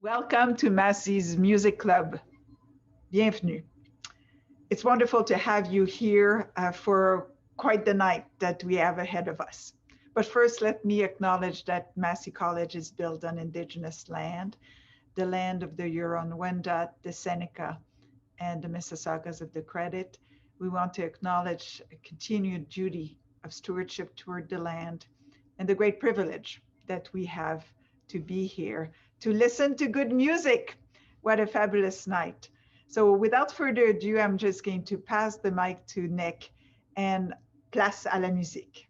Welcome to Massey's Music Club. Bienvenue. It's wonderful to have you here for quite the night that we have ahead of us. But first, let me acknowledge that Massey College is built on Indigenous land, the land of the Huron-Wendat, the Seneca, and the Mississaugas of the Credit. We want to acknowledge a continued duty of stewardship toward the land and the great privilege that we have to be here to listen to good music. What a fabulous night. So without further ado, I'm just going to pass the mic to Nick and place à la musique.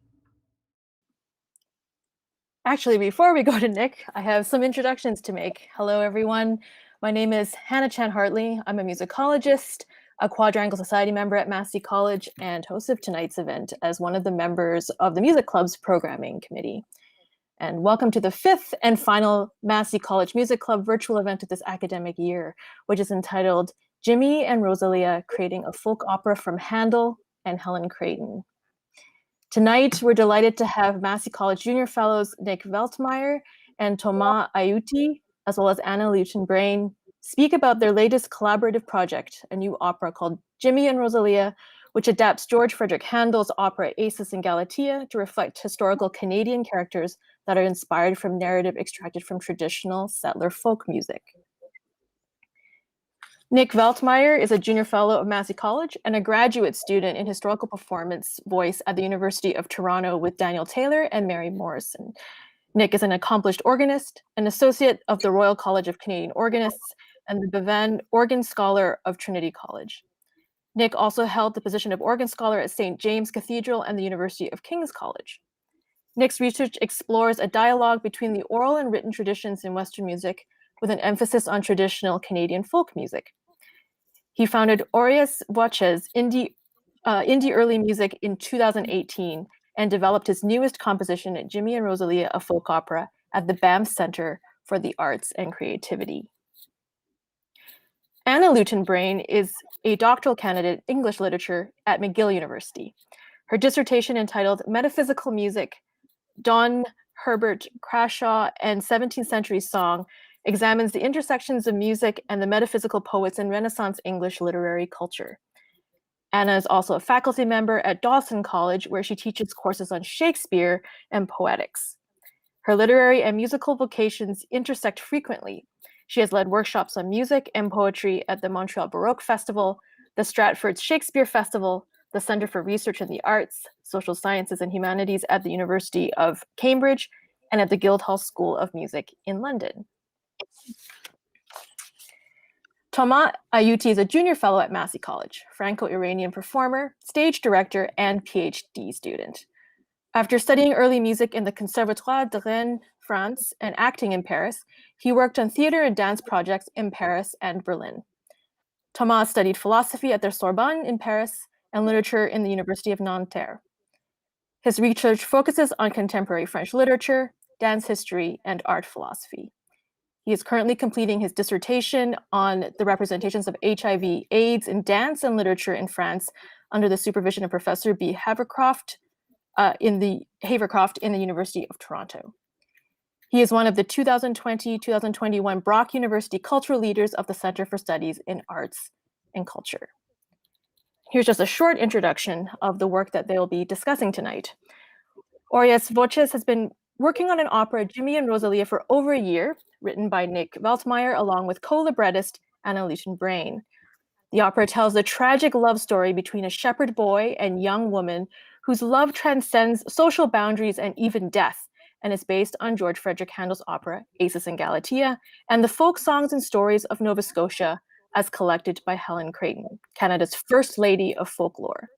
Actually, before we go to Nick, I have some introductions to make. Hello, everyone. My name is Hannah Chan Hartley. I'm a musicologist, a Quadrangle Society member at Massey College, and host of tonight's event as one of the members of the Music Club's programming committee. And welcome to the fifth and final Massey College Music Club virtual event of this academic year, which is entitled Jimmy and Rosalia Creating a Folk Opera from Handel and Helen Creighton. Tonight, we're delighted to have Massey College Junior Fellows Nick Veltmeyer and Thomas Ayouti, as well as Anna Lewton-Brain, speak about their latest collaborative project, a new opera called Jimmy and Rosalia, which adapts George Frederick Handel's opera Acis and Galatea to reflect historical Canadian characters that are inspired from narrative extracted from traditional settler folk music. Nick Veltmeyer is a junior fellow of Massey College and a graduate student in historical performance voice at the University of Toronto with Daniel Taylor and Mary Morrison. Nick is an accomplished organist, an associate of the Royal College of Canadian Organists, and the Bevan Organ Scholar of Trinity College. Nick also held the position of organ scholar at St. James Cathedral and the University of King's College. Nick's research explores a dialogue between the oral and written traditions in Western music with an emphasis on traditional Canadian folk music. He founded Aureas Voces, indie early music in 2018 and developed his newest composition, Jimmy and Rosalia, a folk opera, at the Banff Centre for the Arts and Creativity. Anna Lewton-Brain is a doctoral candidate in English literature at McGill University. Her dissertation entitled Metaphysical Music, Don Herbert Crashaw and 17th Century Song examines the intersections of music and the metaphysical poets in Renaissance English literary culture. Anna is also a faculty member at Dawson College, where she teaches courses on Shakespeare and poetics. Her literary and musical vocations intersect frequently. She has led workshops on music and poetry at the Montreal Baroque Festival, the Stratford Shakespeare Festival, the Center for Research in the Arts, Social Sciences and Humanities at the University of Cambridge, and at the Guildhall School of Music in London. Thomas Ayouti is a junior fellow at Massey College, Franco-Iranian performer, stage director, and PhD student. After studying early music in the Conservatoire de Rennes, France, and acting in Paris, he worked on theater and dance projects in Paris and Berlin. Thomas studied philosophy at the Sorbonne in Paris and literature in the University of Nanterre. His research focuses on contemporary French literature, dance history, and art philosophy. He is currently completing his dissertation on the representations of HIV/AIDS in dance and literature in France under the supervision of Professor B. Havercroft in the University of Toronto. He is one of the 2020-2021 Brock University Cultural Leaders of the Center for Studies in Arts and Culture. Here's just a short introduction of the work that they'll be discussing tonight. Aureas Voces has been working on an opera, Jimmy and Rosalia, for over a year, written by Nick Veltmeyer, along with co-librettist Anna Lewton-Brain. The opera tells the tragic love story between a shepherd boy and young woman whose love transcends social boundaries and even death, and is based on George Frederick Handel's opera, Acis and Galatea, and the folk songs and stories of Nova Scotia as collected by Helen Creighton, Canada's first lady of folklore.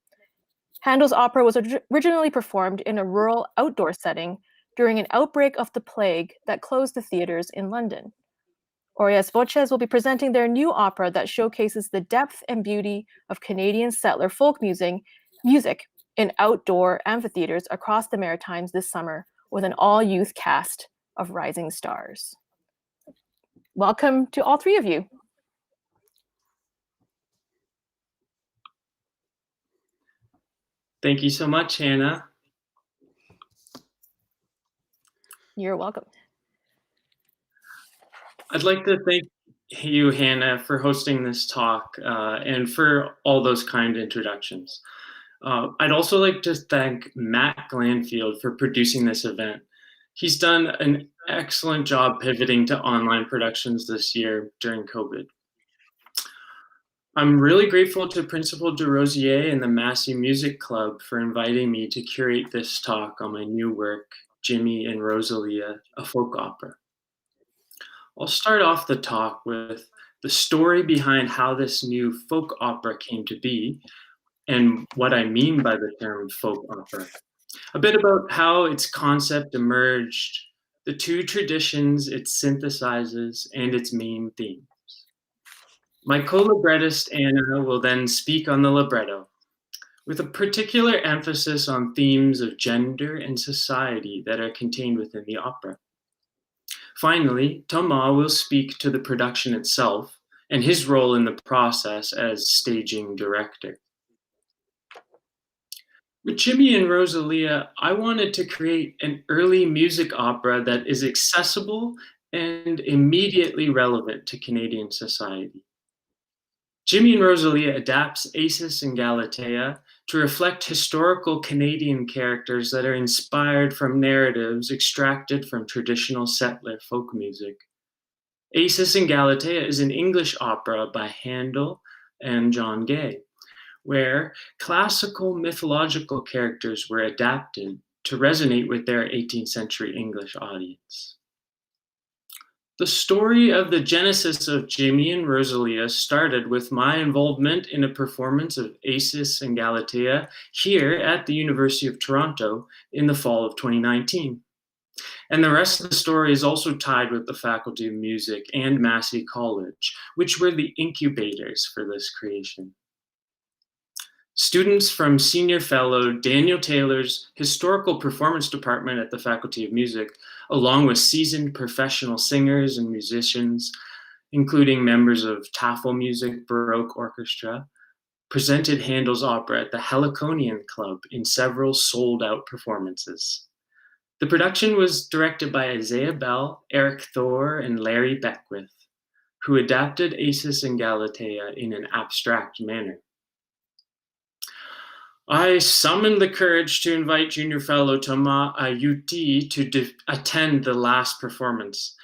Handel's opera was originally performed in a rural outdoor setting during an outbreak of the plague that closed the theaters in London. Aureas Voces will be presenting their new opera that showcases the depth and beauty of Canadian settler folk music in outdoor amphitheaters across the Maritimes this summer with an all-youth cast of rising stars. Welcome to all three of you. Thank you so much, Hannah. You're welcome. I'd like to thank you, Hannah, for hosting this talk and for all those kind introductions. I'd also like to thank Matt Glanfield for producing this event. He's done an excellent job pivoting to online productions this year during COVID. I'm really grateful to Principal DeRosier and the Massey Music Club for inviting me to curate this talk on my new work, Jimmy and Rosalia, a folk opera. I'll start off the talk with the story behind how this new folk opera came to be and what I mean by the term folk opera. A bit about how its concept emerged, the two traditions it synthesizes, and its main themes. My co-librettist Anna will then speak on the libretto, with a particular emphasis on themes of gender and society that are contained within the opera. Finally, Thomas will speak to the production itself and his role in the process as staging director. With Jimmy and Rosalia, I wanted to create an early music opera that is accessible and immediately relevant to Canadian society. Jimmy and Rosalia adapts Acis and Galatea to reflect historical Canadian characters that are inspired from narratives extracted from traditional settler folk music. Acis and Galatea is an English opera by Handel and John Gay, where classical mythological characters were adapted to resonate with their 18th century English audience. The story of the genesis of Jimmy and Rosalia started with my involvement in a performance of Acis and Galatea here at the University of Toronto in the fall of 2019. And the rest of the story is also tied with the Faculty of Music and Massey College, which were the incubators for this creation. Students from Senior Fellow Daniel Taylor's Historical Performance Department at the Faculty of Music, along with seasoned professional singers and musicians, including members of Tafelmusik Baroque Orchestra, presented Handel's opera at the Heliconian Club in several sold-out performances. The production was directed by Isaiah Bell, Eric Thor, and Larry Beckwith, who adapted Acis and Galatea in an abstract manner. I summoned the courage to invite junior fellow Thomas Ayouti to attend the last performance.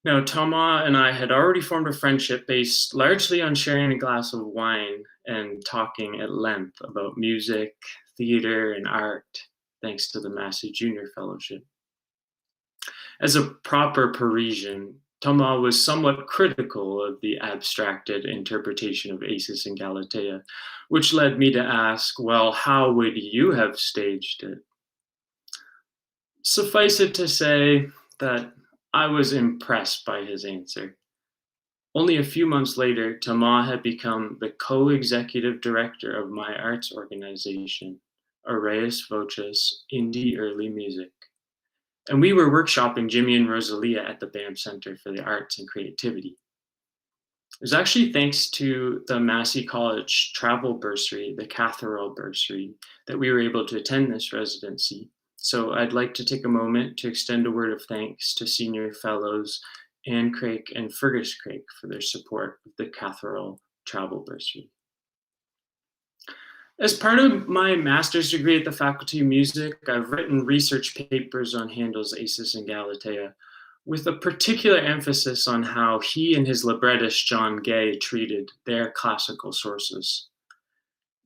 Now, Thomas and I had already formed a friendship based largely on sharing a glass of wine and talking at length about music, theater, and art, thanks to the Massey Junior Fellowship. As a proper Parisian, Thomas was somewhat critical of the abstracted interpretation of Acis and Galatea, which led me to ask, well, how would you have staged it? Suffice it to say that I was impressed by his answer. Only a few months later, Thomas had become the co-executive director of my arts organization, Aureas Voces, Indie Early Music. And we were workshopping Jimmy and Rosalia at the BAM Center for the Arts and Creativity. It was actually thanks to the Massey College travel bursary, the Pastoral bursary, that we were able to attend this residency. So I'd like to take a moment to extend a word of thanks to senior fellows Anne Craig and Fergus Craig for their support of the Pastoral travel bursary. As part of my master's degree at the Faculty of Music, I've written research papers on Handel's Acis and Galatea, with a particular emphasis on how he and his librettist John Gay treated their classical sources.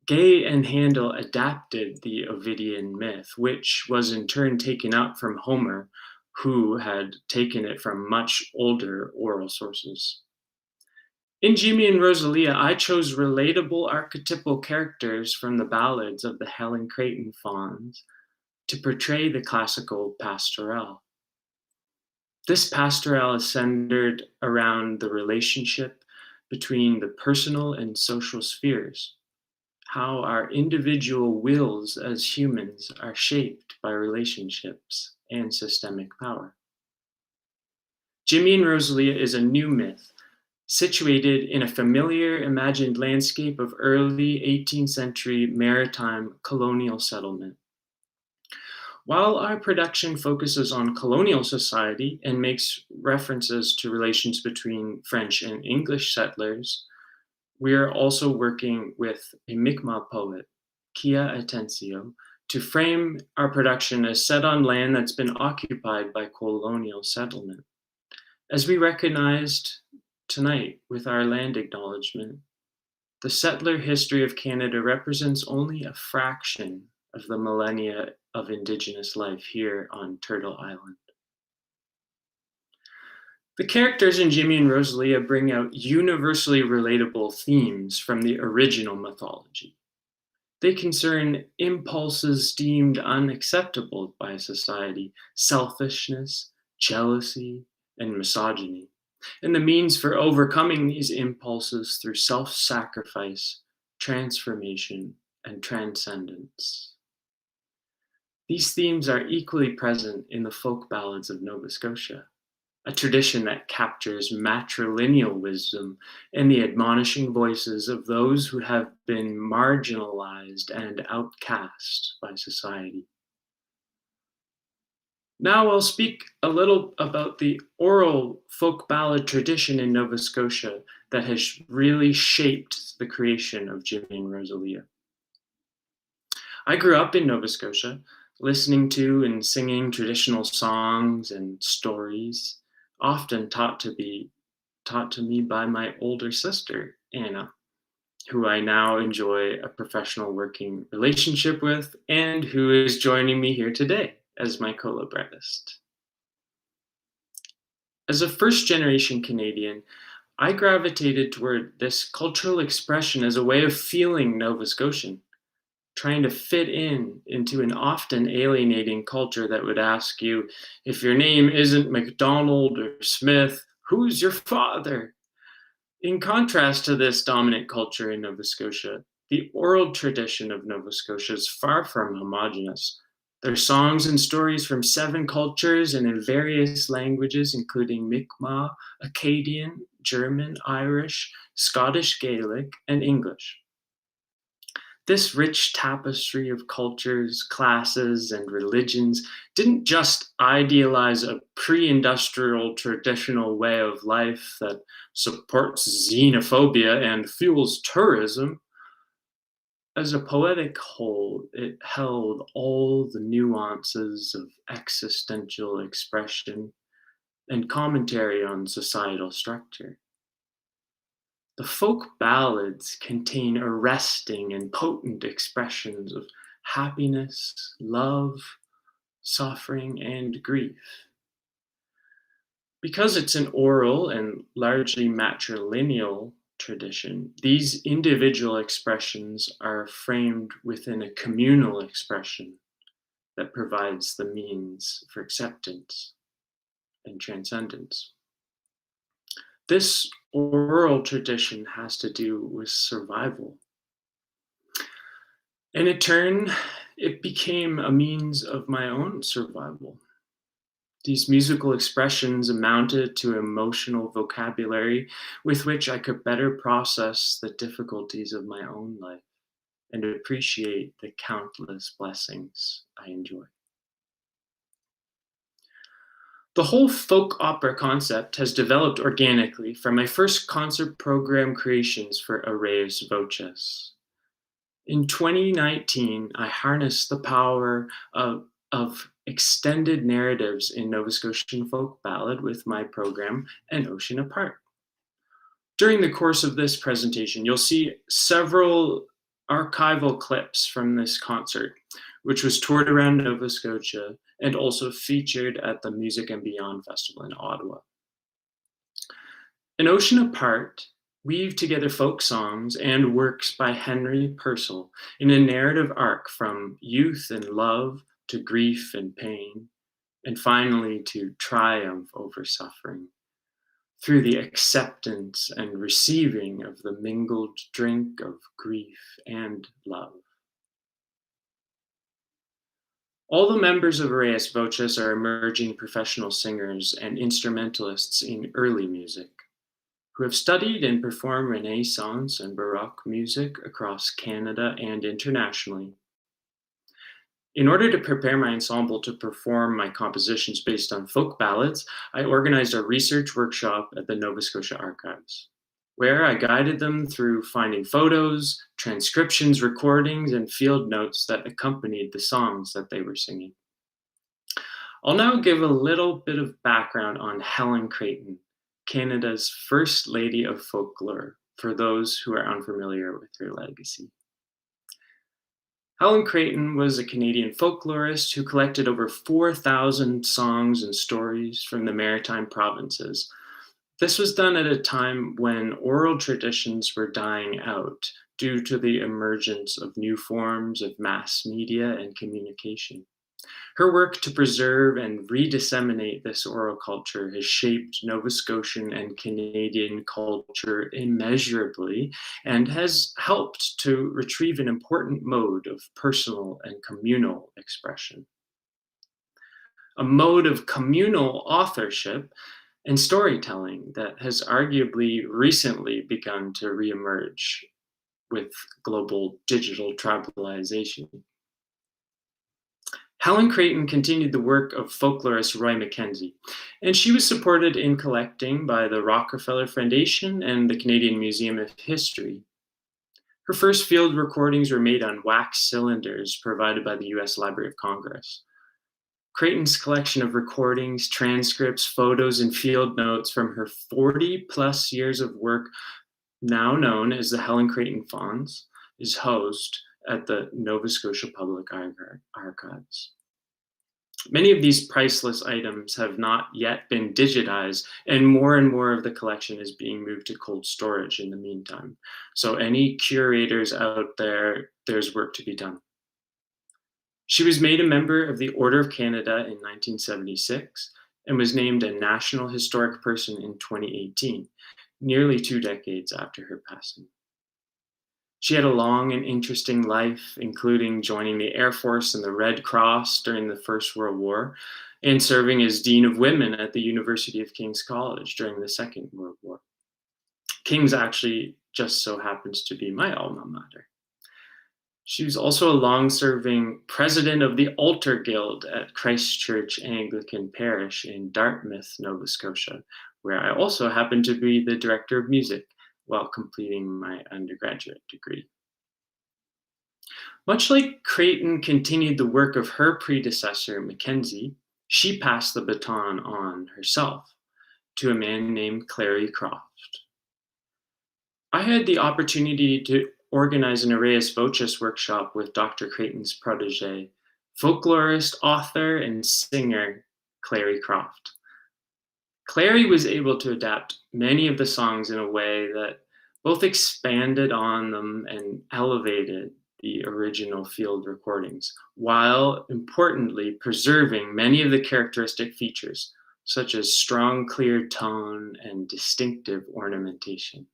Gay and Handel adapted the Ovidian myth, which was in turn taken up from Homer, who had taken it from much older oral sources. In Jimmy and Rosalia, I chose relatable archetypal characters from the ballads of the Helen Creighton fauns to portray the classical pastoral. This pastoral is centered around the relationship between the personal and social spheres, how our individual wills as humans are shaped by relationships and systemic power. Jimmy and Rosalia is a new myth, situated in a familiar imagined landscape of early 18th century maritime colonial settlement. While our production focuses on colonial society and makes references to relations between French and English settlers, we are also working with a Mi'kmaq poet, Kia Atencio, to frame our production as set on land that's been occupied by colonial settlement. As we recognized tonight with our land acknowledgement, the settler history of Canada represents only a fraction of the millennia of Indigenous life here on Turtle Island. The characters in Jimmy and Rosalia bring out universally relatable themes from the original mythology. They concern impulses deemed unacceptable by society, selfishness, jealousy, and misogyny, and the means for overcoming these impulses through self-sacrifice, transformation, and transcendence. These themes are equally present in the folk ballads of Nova Scotia, a tradition that captures matrilineal wisdom and the admonishing voices of those who have been marginalized and outcast by society. Now I'll speak a little about the oral folk ballad tradition in Nova Scotia that has really shaped the creation of Jimmy and Rosalia. I grew up in Nova Scotia, listening to and singing traditional songs and stories, often taught to me by my older sister, Anna, who I now enjoy a professional working relationship with and who is joining me here today as my co-librettist. As a first-generation Canadian, I gravitated toward this cultural expression as a way of feeling Nova Scotian, trying to fit into an often alienating culture that would ask you, if your name isn't McDonald or Smith, who's your father? In contrast to this dominant culture in Nova Scotia, the oral tradition of Nova Scotia is far from homogeneous. There are songs and stories from 7 cultures and in various languages, including Mi'kmaq, Acadian, German, Irish, Scottish Gaelic, and English. This rich tapestry of cultures, classes, and religions didn't just idealize a pre-industrial traditional way of life that supports xenophobia and fuels tourism. As a poetic whole, it held all the nuances of existential expression and commentary on societal structure. The folk ballads contain arresting and potent expressions of happiness, love, suffering, and grief. Because it's an oral and largely matrilineal tradition, these individual expressions are framed within a communal expression that provides the means for acceptance and transcendence. This oral tradition has to do with survival. And in turn, it became a means of my own survival. These musical expressions amounted to emotional vocabulary with which I could better process the difficulties of my own life and appreciate the countless blessings I enjoy. The whole folk opera concept has developed organically from my first concert program creations for Aureas Voces. In 2019, I harnessed the power of extended narratives in Nova Scotian folk ballad with my program, An Ocean Apart. During the course of this presentation, you'll see several archival clips from this concert, which was toured around Nova Scotia and also featured at the Music and Beyond Festival in Ottawa. An Ocean Apart weave together folk songs and works by Henry Purcell in a narrative arc from youth and love to grief and pain, and finally to triumph over suffering, through the acceptance and receiving of the mingled drink of grief and love. All the members of Aureas Voces are emerging professional singers and instrumentalists in early music, who have studied and performed Renaissance and Baroque music across Canada and internationally. In order to prepare my ensemble to perform my compositions based on folk ballads, I organized a research workshop at the Nova Scotia Archives, where I guided them through finding photos, transcriptions, recordings, and field notes that accompanied the songs that they were singing. I'll now give a little bit of background on Helen Creighton, Canada's First Lady of Folklore, for those who are unfamiliar with her legacy. Helen Creighton was a Canadian folklorist who collected over 4,000 songs and stories from the Maritime provinces. This was done at a time when oral traditions were dying out due to the emergence of new forms of mass media and communication. Her work to preserve and redisseminate this oral culture has shaped Nova Scotian and Canadian culture immeasurably and has helped to retrieve an important mode of personal and communal expression. A mode of communal authorship and storytelling that has arguably recently begun to reemerge with global digital tribalization. Helen Creighton continued the work of folklorist Roy Mackenzie, and she was supported in collecting by the Rockefeller Foundation and the Canadian Museum of History. Her first field recordings were made on wax cylinders provided by the US Library of Congress. Creighton's collection of recordings, transcripts, photos, and field notes from her 40+ years of work, now known as the Helen Creighton Fonds, is housed at the Nova Scotia Public Archives. Many of these priceless items have not yet been digitized, and more of the collection is being moved to cold storage in the meantime. So any curators out there, there's work to be done. She was made a member of the Order of Canada in 1976 and was named a National Historic Person in 2018, nearly 2 decades after her passing. She had a long and interesting life, including joining the Air Force and the Red Cross during the First World War, and serving as Dean of Women at the University of King's College during the Second World War. King's actually just so happens to be my alma mater. She was also a long-serving president of the Altar Guild at Christ Church Anglican Parish in Dartmouth, Nova Scotia, where I also happened to be the director of music while completing my undergraduate degree. Much like Creighton continued the work of her predecessor, Mackenzie, she passed the baton on herself to a man named Clary Croft. I had the opportunity to organize an Aureas Voces workshop with Dr. Creighton's protege, folklorist, author, and singer, Clary Croft. Clary was able to adapt many of the songs in a way that both expanded on them and elevated the original field recordings, while importantly preserving many of the characteristic features, such as strong, clear tone and distinctive ornamentation.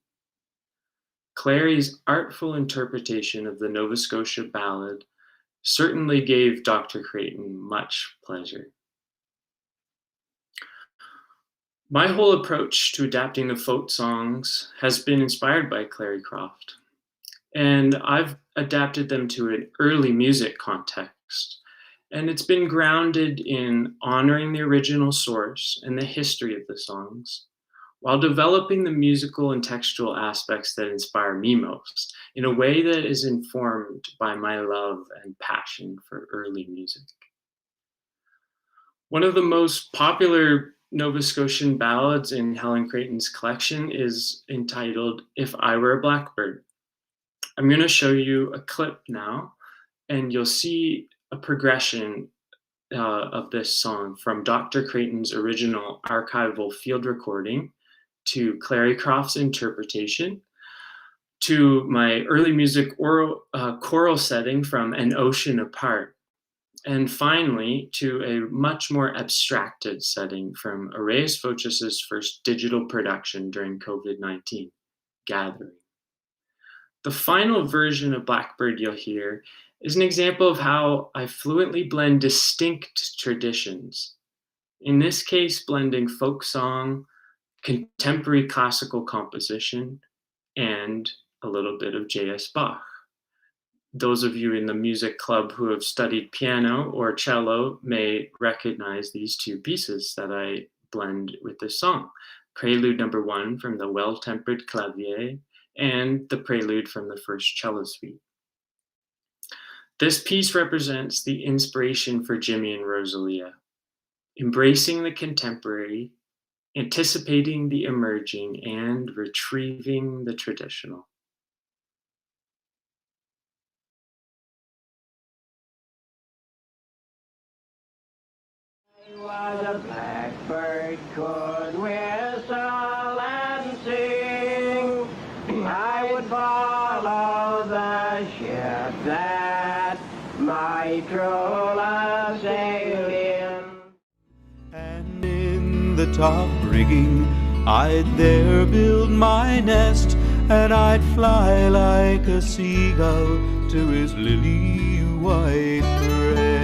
Clary's artful interpretation of the Nova Scotia ballad certainly gave Dr. Creighton much pleasure. My whole approach to adapting the folk songs has been inspired by Clary Croft, and I've adapted them to an early music context, and it's been grounded in honoring the original source and the history of the songs, while developing the musical and textual aspects that inspire me most, in a way that is informed by my love and passion for early music. One of the most popular Nova Scotian ballads in Helen Creighton's collection is entitled If I Were a Blackbird. I'm going to show you a clip now, and you'll see a progression of this song from Dr. Creighton's original archival field recording to Clary Croft's interpretation, to my early music choral setting from An Ocean Apart, and finally to a much more abstracted setting from Aureas Voces' first digital production during COVID-19, Gathering. The final version of Blackbird you'll hear is an example of how I fluently blend distinct traditions, in this case blending folk song, contemporary classical composition, and a little bit of J.S. Bach. Those of you in the music club who have studied piano or cello may recognize these two pieces that I blend with this song. Prelude number 1 from the Well-Tempered Clavier and the prelude from the first cello suite. This piece represents the inspiration for Jimmy and Rosalia, embracing the contemporary, anticipating the emerging, and retrieving the traditional. I was a blackbird, could whistle and sing. I would follow the ship that my true love sailed in. And in the top rigging, I'd there build my nest, and I'd fly like a seagull to his lily white breast.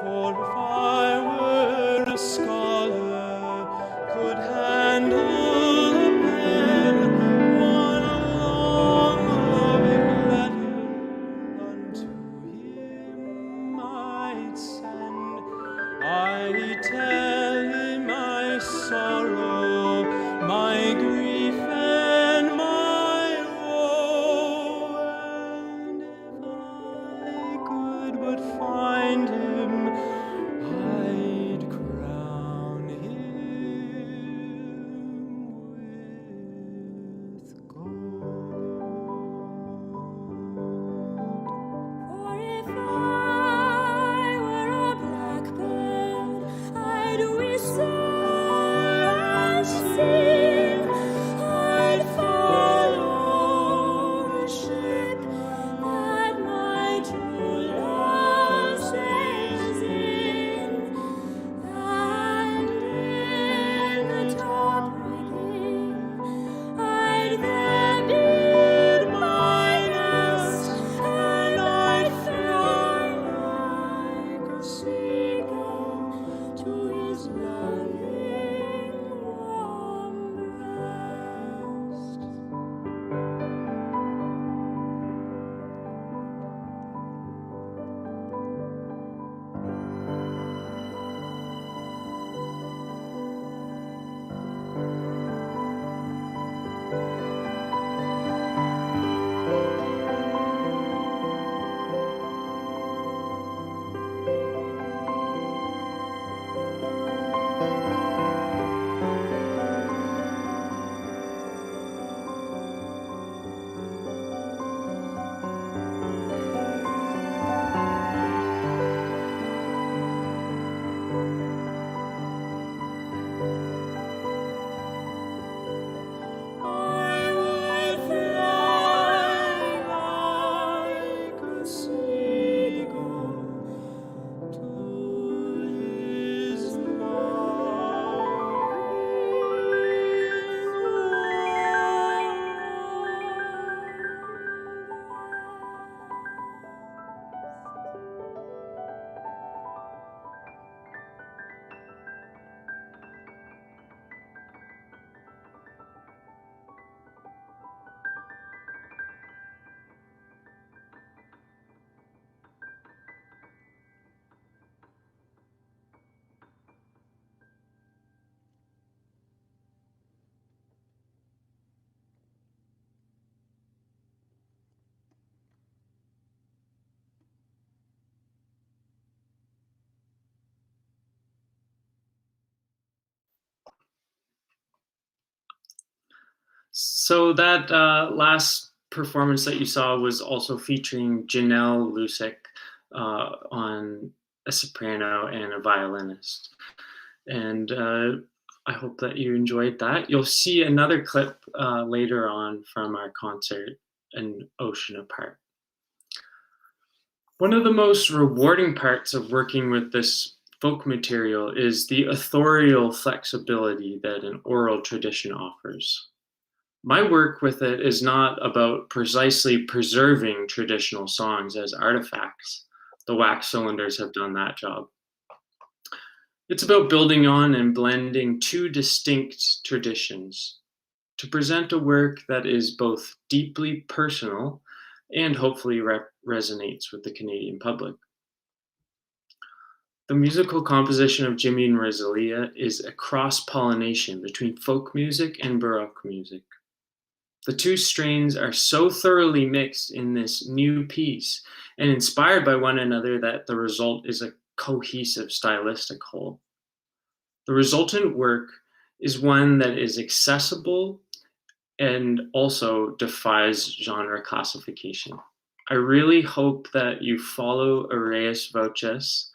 For if I were a scholar, could handle a pen, one long loving letter unto him I'd send. I'd tell him my sorrow, my grief, and my woe, and if I could but find him, I'd crown him with gold. For if I were a blackbird, I'd whistle and sing. So that last performance that you saw was also featuring Janelle Lusek on a soprano and a violinist. And I hope that you enjoyed that. You'll see another clip later on from our concert, An Ocean Apart. One of the most rewarding parts of working with this folk material is the authorial flexibility that an oral tradition offers. My work with it is not about precisely preserving traditional songs as artifacts. The wax cylinders have done that job. It's about building on and blending two distinct traditions to present a work that is both deeply personal and hopefully resonates with the Canadian public. The musical composition of Jimmy and Rosalia is a cross-pollination between folk music and Baroque music. The two strains are so thoroughly mixed in this new piece and inspired by one another that the result is a cohesive stylistic whole. The resultant work is one that is accessible and also defies genre classification. I really hope that you follow Aureas Voces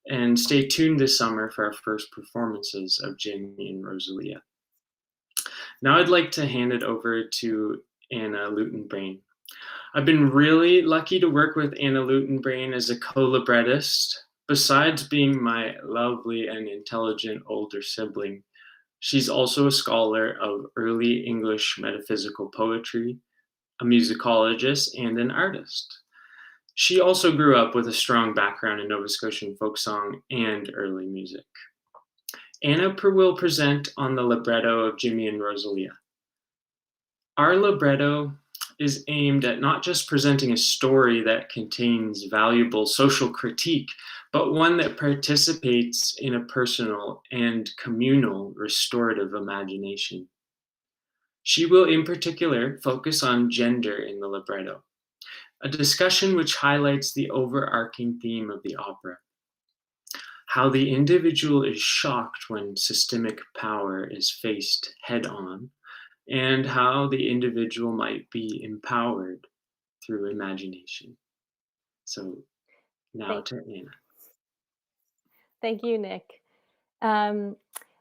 and stay tuned this summer for our first performances of Jimmy and Rosalia. Now I'd like to hand it over to Anna Lewton-Brain. I've been really lucky to work with Anna Lewton-Brain as a co-librettist. Besides being my lovely and intelligent older sibling, she's also a scholar of early English metaphysical poetry, a musicologist, and an artist. She also grew up with a strong background in Nova Scotian folk song and early music. Anna will present on the libretto of Jimmy and Rosalia. Our libretto is aimed at not just presenting a story that contains valuable social critique, but one that participates in a personal and communal restorative imagination. She will in particular focus on gender in the libretto, a discussion which highlights the overarching theme of the opera: how the individual is shocked when systemic power is faced head-on, and how the individual might be empowered through imagination. So now to Anna. Thank you, Nick.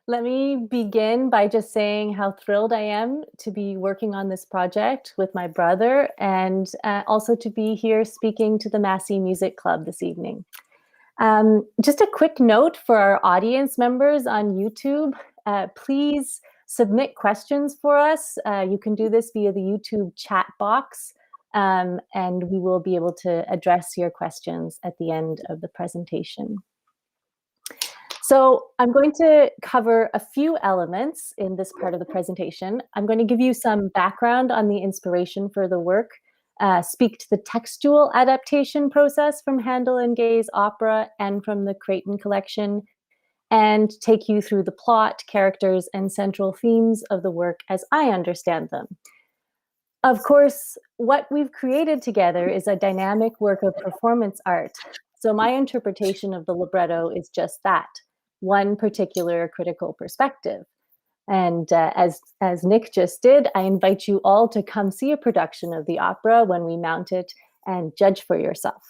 Let me begin by just saying how thrilled I am to be working on this project with my brother, and also to be here speaking to the Massey Music Club this evening. Just a quick note for our audience members on YouTube, please submit questions for us. You can do this via the YouTube chat box, and we will be able to address your questions at the end of the presentation. So I'm going to cover a few elements in this part of the presentation. I'm going to give you some background on the inspiration for the work, speak to the textual adaptation process from Handel and Gay's opera and from the Creighton Collection, and take you through the plot, characters, and central themes of the work as I understand them. Of course, what we've created together is a dynamic work of performance art. So my interpretation of the libretto is just that, one particular critical perspective. And as Nick just did, I invite you all to come see a production of the opera when we mount it and judge for yourself.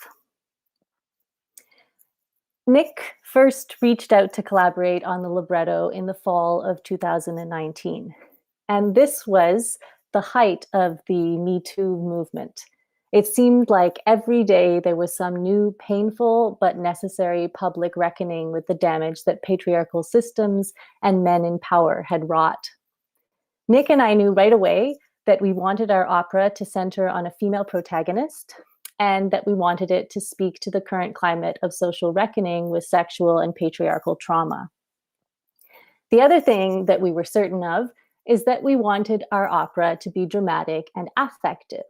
Nick first reached out to collaborate on the libretto in the fall of 2019. And this was the height of the Me Too movement. It seemed like every day there was some new painful but necessary public reckoning with the damage that patriarchal systems and men in power had wrought. Nick and I knew right away that we wanted our opera to center on a female protagonist, and that we wanted it to speak to the current climate of social reckoning with sexual and patriarchal trauma. The other thing that we were certain of is that we wanted our opera to be dramatic and affective,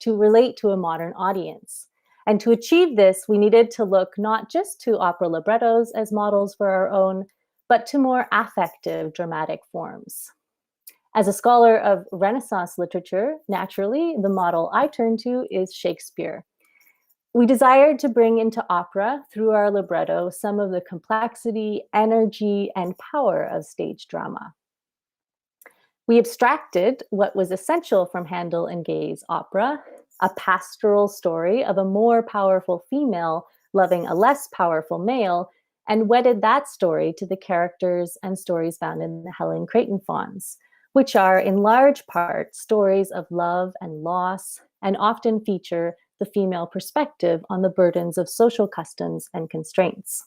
to relate to a modern audience. And to achieve this, we needed to look not just to opera librettos as models for our own, but to more affective dramatic forms. As a scholar of Renaissance literature, naturally, the model I turn to is Shakespeare. We desired to bring into opera, through our libretto, some of the complexity, energy, and power of stage drama. We abstracted what was essential from Handel and Gay's opera, a pastoral story of a more powerful female loving a less powerful male, and wedded that story to the characters and stories found in the Helen Creighton fauns, which are in large part stories of love and loss, and often feature the female perspective on the burdens of social customs and constraints.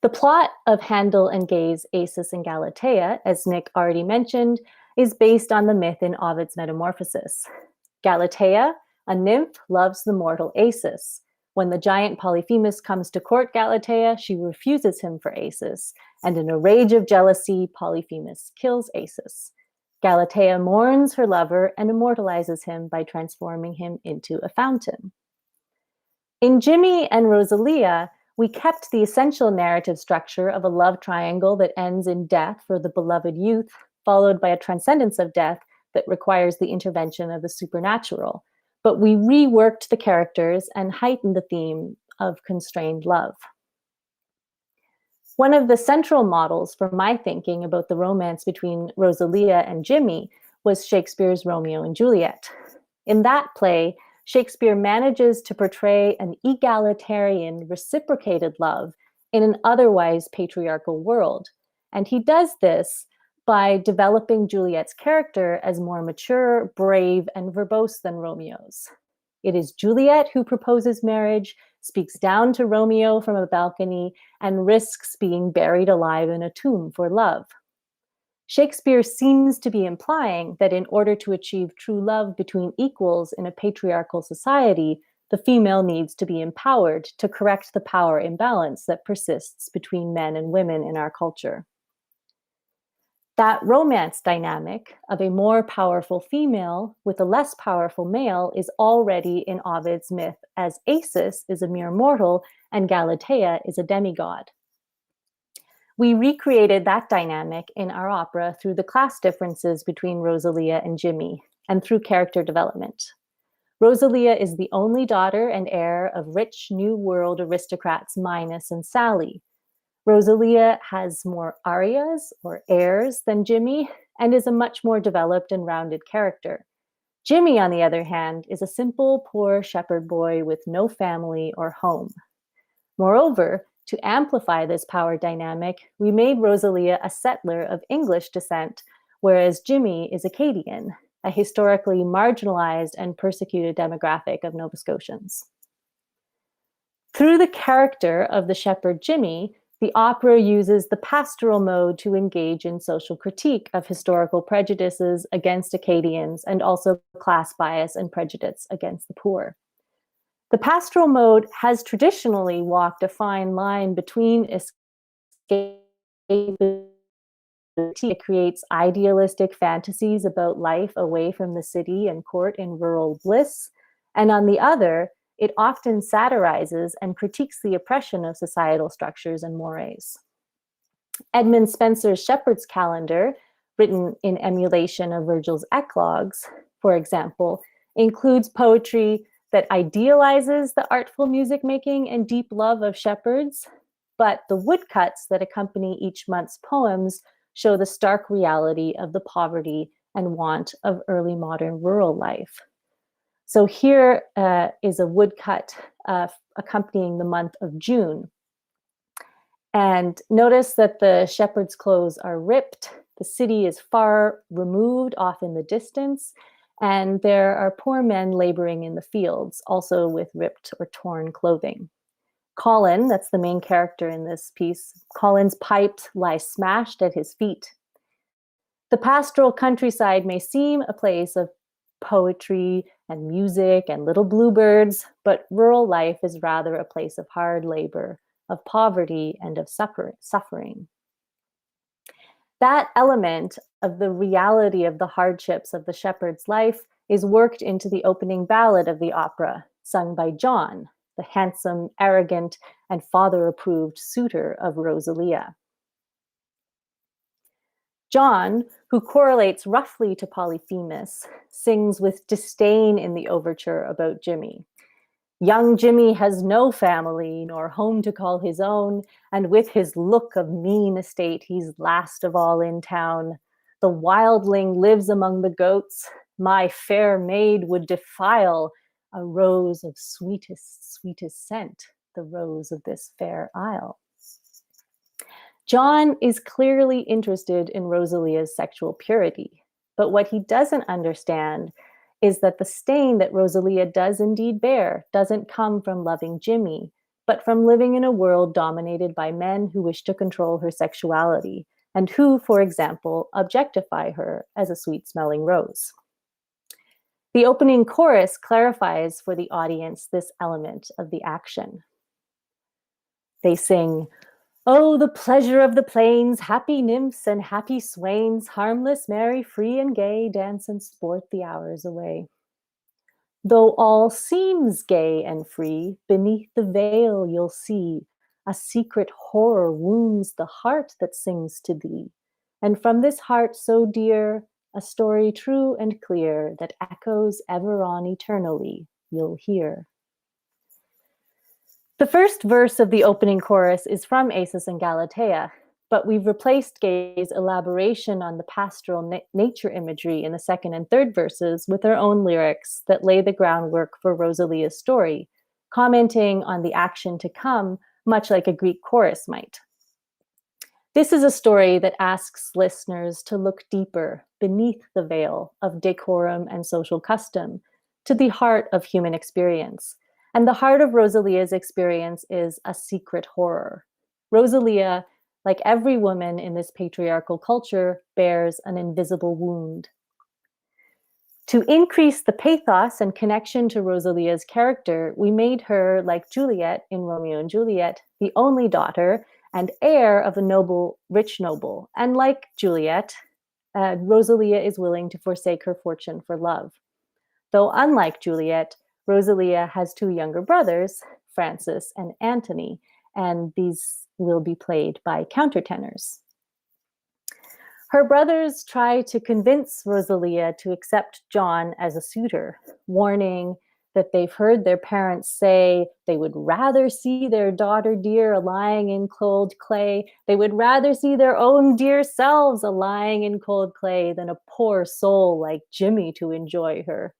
The plot of Handel and Gay's Acis and Galatea, as Nick already mentioned, is based on the myth in Ovid's Metamorphosis. Galatea, a nymph, loves the mortal Acis. When the giant Polyphemus comes to court Galatea, she refuses him for Acis, and in a rage of jealousy, Polyphemus kills Acis. Galatea mourns her lover and immortalizes him by transforming him into a fountain. In Jimmy and Rosalia, we kept the essential narrative structure of a love triangle that ends in death for the beloved youth, followed by a transcendence of death that requires the intervention of the supernatural. But we reworked the characters and heightened the theme of constrained love. One of the central models for my thinking about the romance between Rosalia and Jimmy was Shakespeare's Romeo and Juliet. In that play, Shakespeare manages to portray an egalitarian, reciprocated love in an otherwise patriarchal world. And he does this by developing Juliet's character as more mature, brave, and verbose than Romeo's. It is Juliet who proposes marriage, speaks down to Romeo from a balcony, and risks being buried alive in a tomb for love. Shakespeare seems to be implying that in order to achieve true love between equals in a patriarchal society, the female needs to be empowered to correct the power imbalance that persists between men and women in our culture. That romance dynamic of a more powerful female with a less powerful male is already in Ovid's myth, as Acis is a mere mortal and Galatea is a demigod. We recreated that dynamic in our opera through the class differences between Rosalia and Jimmy, and through character development. Rosalia is the only daughter and heir of rich New World aristocrats Minos and Sally. Rosalia has more arias, or airs, than Jimmy, and is a much more developed and rounded character. Jimmy, on the other hand, is a simple, poor shepherd boy with no family or home. Moreover, to amplify this power dynamic, we made Rosalia a settler of English descent, whereas Jimmy is Acadian, a historically marginalized and persecuted demographic of Nova Scotians. Through the character of the shepherd Jimmy, the opera uses the pastoral mode to engage in social critique of historical prejudices against Acadians and also class bias and prejudice against the poor. The pastoral mode has traditionally walked a fine line between escape. It creates idealistic fantasies about life away from the city and court in rural bliss, and on the other, it often satirizes and critiques the oppression of societal structures and mores. Edmund Spenser's Shepherd's Calendar, written in emulation of Virgil's Eclogues, for example, includes poetry that idealizes the artful music making and deep love of shepherds, but the woodcuts that accompany each month's poems show the stark reality of the poverty and want of early modern rural life. So here is a woodcut accompanying the month of June. And notice that the shepherd's clothes are ripped, the city is far removed off in the distance, and there are poor men laboring in the fields, also with ripped or torn clothing. Colin, that's the main character in this piece, Colin's pipes lie smashed at his feet. The pastoral countryside may seem a place of poetry and music and little bluebirds, but rural life is rather a place of hard labor, of poverty, and of suffering. That element of the reality of the hardships of the shepherd's life is worked into the opening ballad of the opera, sung by John, the handsome, arrogant, and father-approved suitor of Rosalia. John, who correlates roughly to Polyphemus, sings with disdain in the overture about Jimmy. Young Jimmy has no family, nor home to call his own, and with his look of mean estate, he's last of all in town. the wildling lives among the goats. My fair maid would defile a rose of sweetest, sweetest scent, the rose of this fair isle. John is clearly interested in Rosalia's sexual purity, but what he doesn't understand is that the stain that Rosalia does indeed bear doesn't come from loving Jimmy, but from living in a world dominated by men who wish to control her sexuality and who, for example, objectify her as a sweet-smelling rose. The opening chorus clarifies for the audience this element of the action. They sing, "Oh, the pleasure of the plains, happy nymphs and happy swains, harmless, merry, free and gay, dance and sport the hours away. Though all seems gay and free, beneath the veil you'll see a secret horror wounds the heart that sings to thee. And from this heart so dear, a story true and clear that echoes ever on eternally you'll hear." The first verse of the opening chorus is from Acis and Galatea, but we've replaced Gay's elaboration on the pastoral nature imagery in the second and third verses with her own lyrics that lay the groundwork for Rosalia's story, commenting on the action to come, much like a Greek chorus might. This is a story that asks listeners to look deeper beneath the veil of decorum and social custom to the heart of human experience. And the heart of Rosalia's experience is a secret horror. Rosalia, like every woman in this patriarchal culture, bears an invisible wound. To increase the pathos and connection to Rosalia's character, we made her, like Juliet in Romeo and Juliet, the only daughter and heir of a noble, rich noble. And like Juliet, Rosalia is willing to forsake her fortune for love. Though unlike Juliet, Rosalia has two younger brothers, Francis and Antony, and these will be played by countertenors. Her brothers try to convince Rosalia to accept John as a suitor, warning that they've heard their parents say they would rather see their daughter dear lying in cold clay. They would rather see their own dear selves lying in cold clay than a poor soul like Jimmy to enjoy her.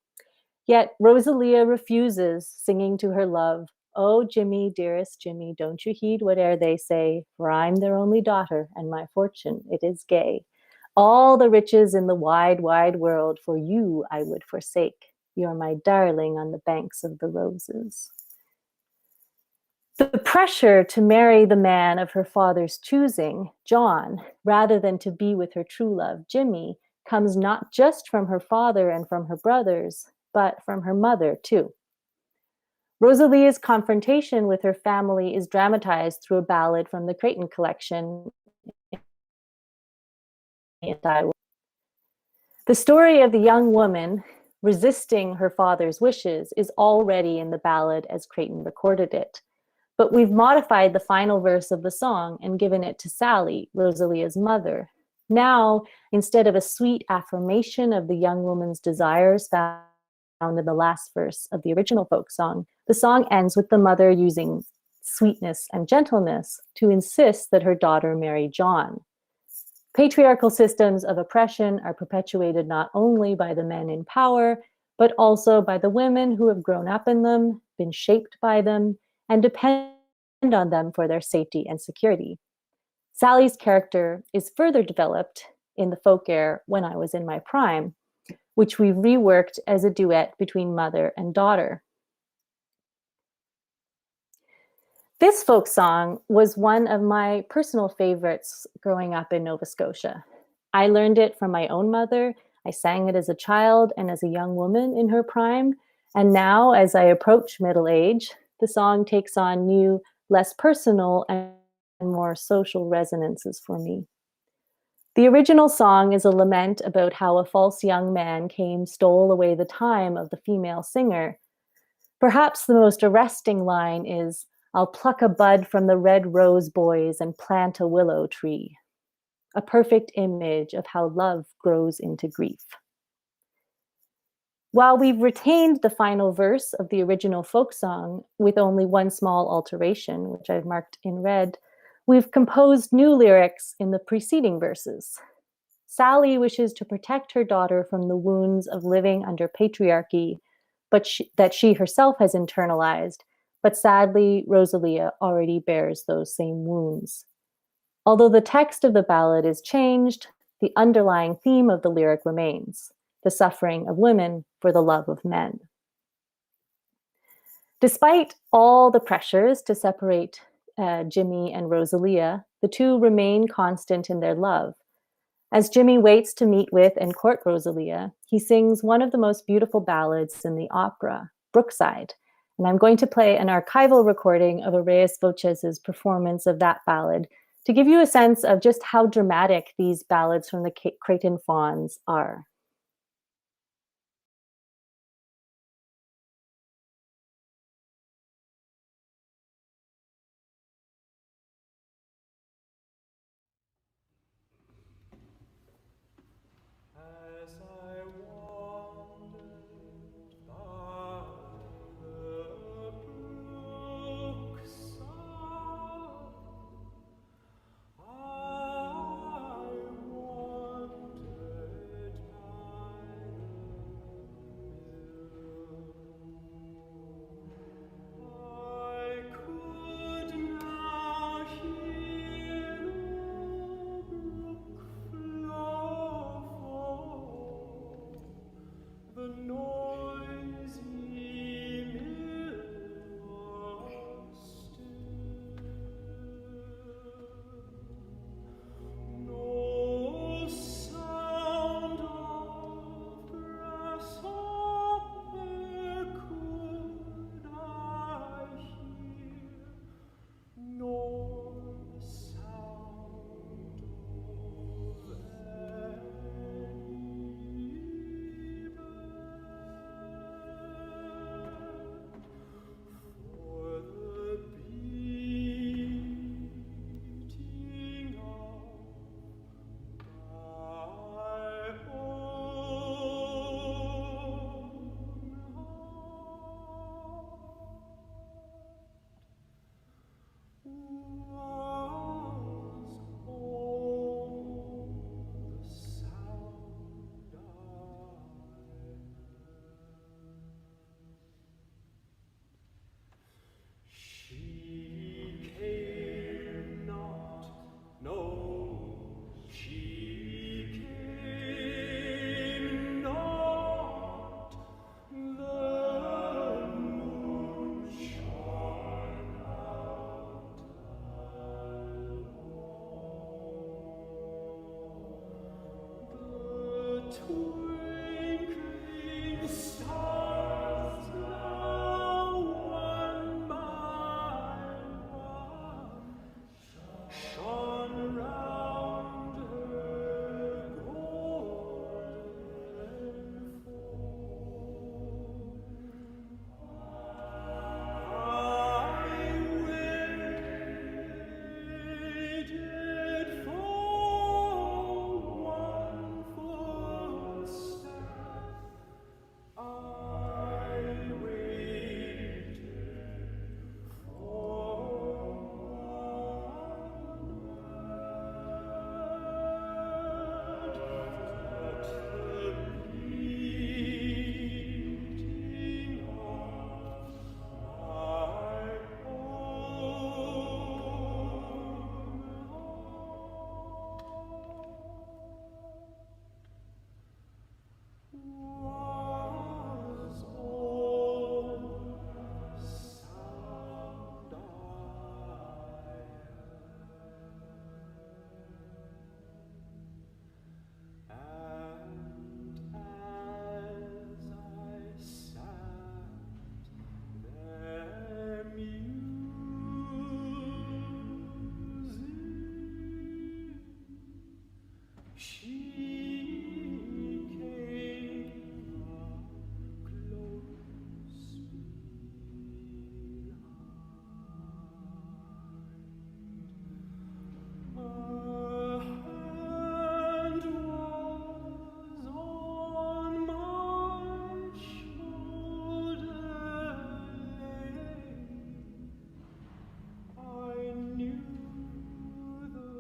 Yet Rosalia refuses, singing to her love, "Oh, Jimmy, dearest Jimmy, don't you heed whate'er they say, for I'm their only daughter, and my fortune, it is gay. All the riches in the wide, wide world for you I would forsake. You're my darling on the banks of the roses." The pressure to marry the man of her father's choosing, John, rather than to be with her true love, Jimmy, comes not just from her father and from her brothers, but from her mother too. Rosalia's confrontation with her family is dramatized through a ballad from the Creighton Collection. The story of the young woman resisting her father's wishes is already in the ballad as Creighton recorded it. But we've modified the final verse of the song and given it to Sally, Rosalia's mother. Now, instead of a sweet affirmation of the young woman's desires found in the last verse of the original folk song, the song ends with the mother using sweetness and gentleness to insist that her daughter marry John. Patriarchal systems of oppression are perpetuated not only by the men in power, but also by the women who have grown up in them, been shaped by them, and depend on them for their safety and security. Sally's character is further developed in the folk air When I Was in My Prime, which we've reworked as a duet between mother and daughter. This folk song was one of my personal favorites growing up in Nova Scotia. I learned it from my own mother. I sang it as a child and as a young woman in her prime. And now, as I approach middle age, the song takes on new, less personal and more social resonances for me. The original song is a lament about how a false young man stole away the time of the female singer. Perhaps the most arresting line is, "I'll pluck a bud from the red rose boys and plant a willow tree," a perfect image of how love grows into grief. While we've retained the final verse of the original folk song with only one small alteration, which I've marked in red, we've composed new lyrics in the preceding verses. Sally wishes to protect her daughter from the wounds of living under patriarchy, but that she herself has internalized. But sadly, Rosalia already bears those same wounds. Although the text of the ballad is changed, the underlying theme of the lyric remains: the suffering of women for the love of men. Despite all the pressures to separate Jimmy and Rosalia, the two remain constant in their love. As Jimmy waits to meet with and court Rosalia, he sings one of the most beautiful ballads in the opera, Brookside. And I'm going to play an archival recording of Aureas Voces' performance of that ballad to give you a sense of just how dramatic these ballads from the Creighton Fawns are. As I wandered by the brookside, I wandered by the mill. I could now hear the brook flow fall, the noisy mill was still. No sound of grasshopper could I hear, nor the sound of any bird, for the beating of my own heart was all the sound I heard. She came not, no, she came not, the moon shone out alone. The twinkling stars now one by one shone round her golden form. I waited for one footstep. I waited for one word, but the beating of my own was all the sound I heard. And as I sat there musing, she came up close behind. Her hand was on my shoulder laid. I knew the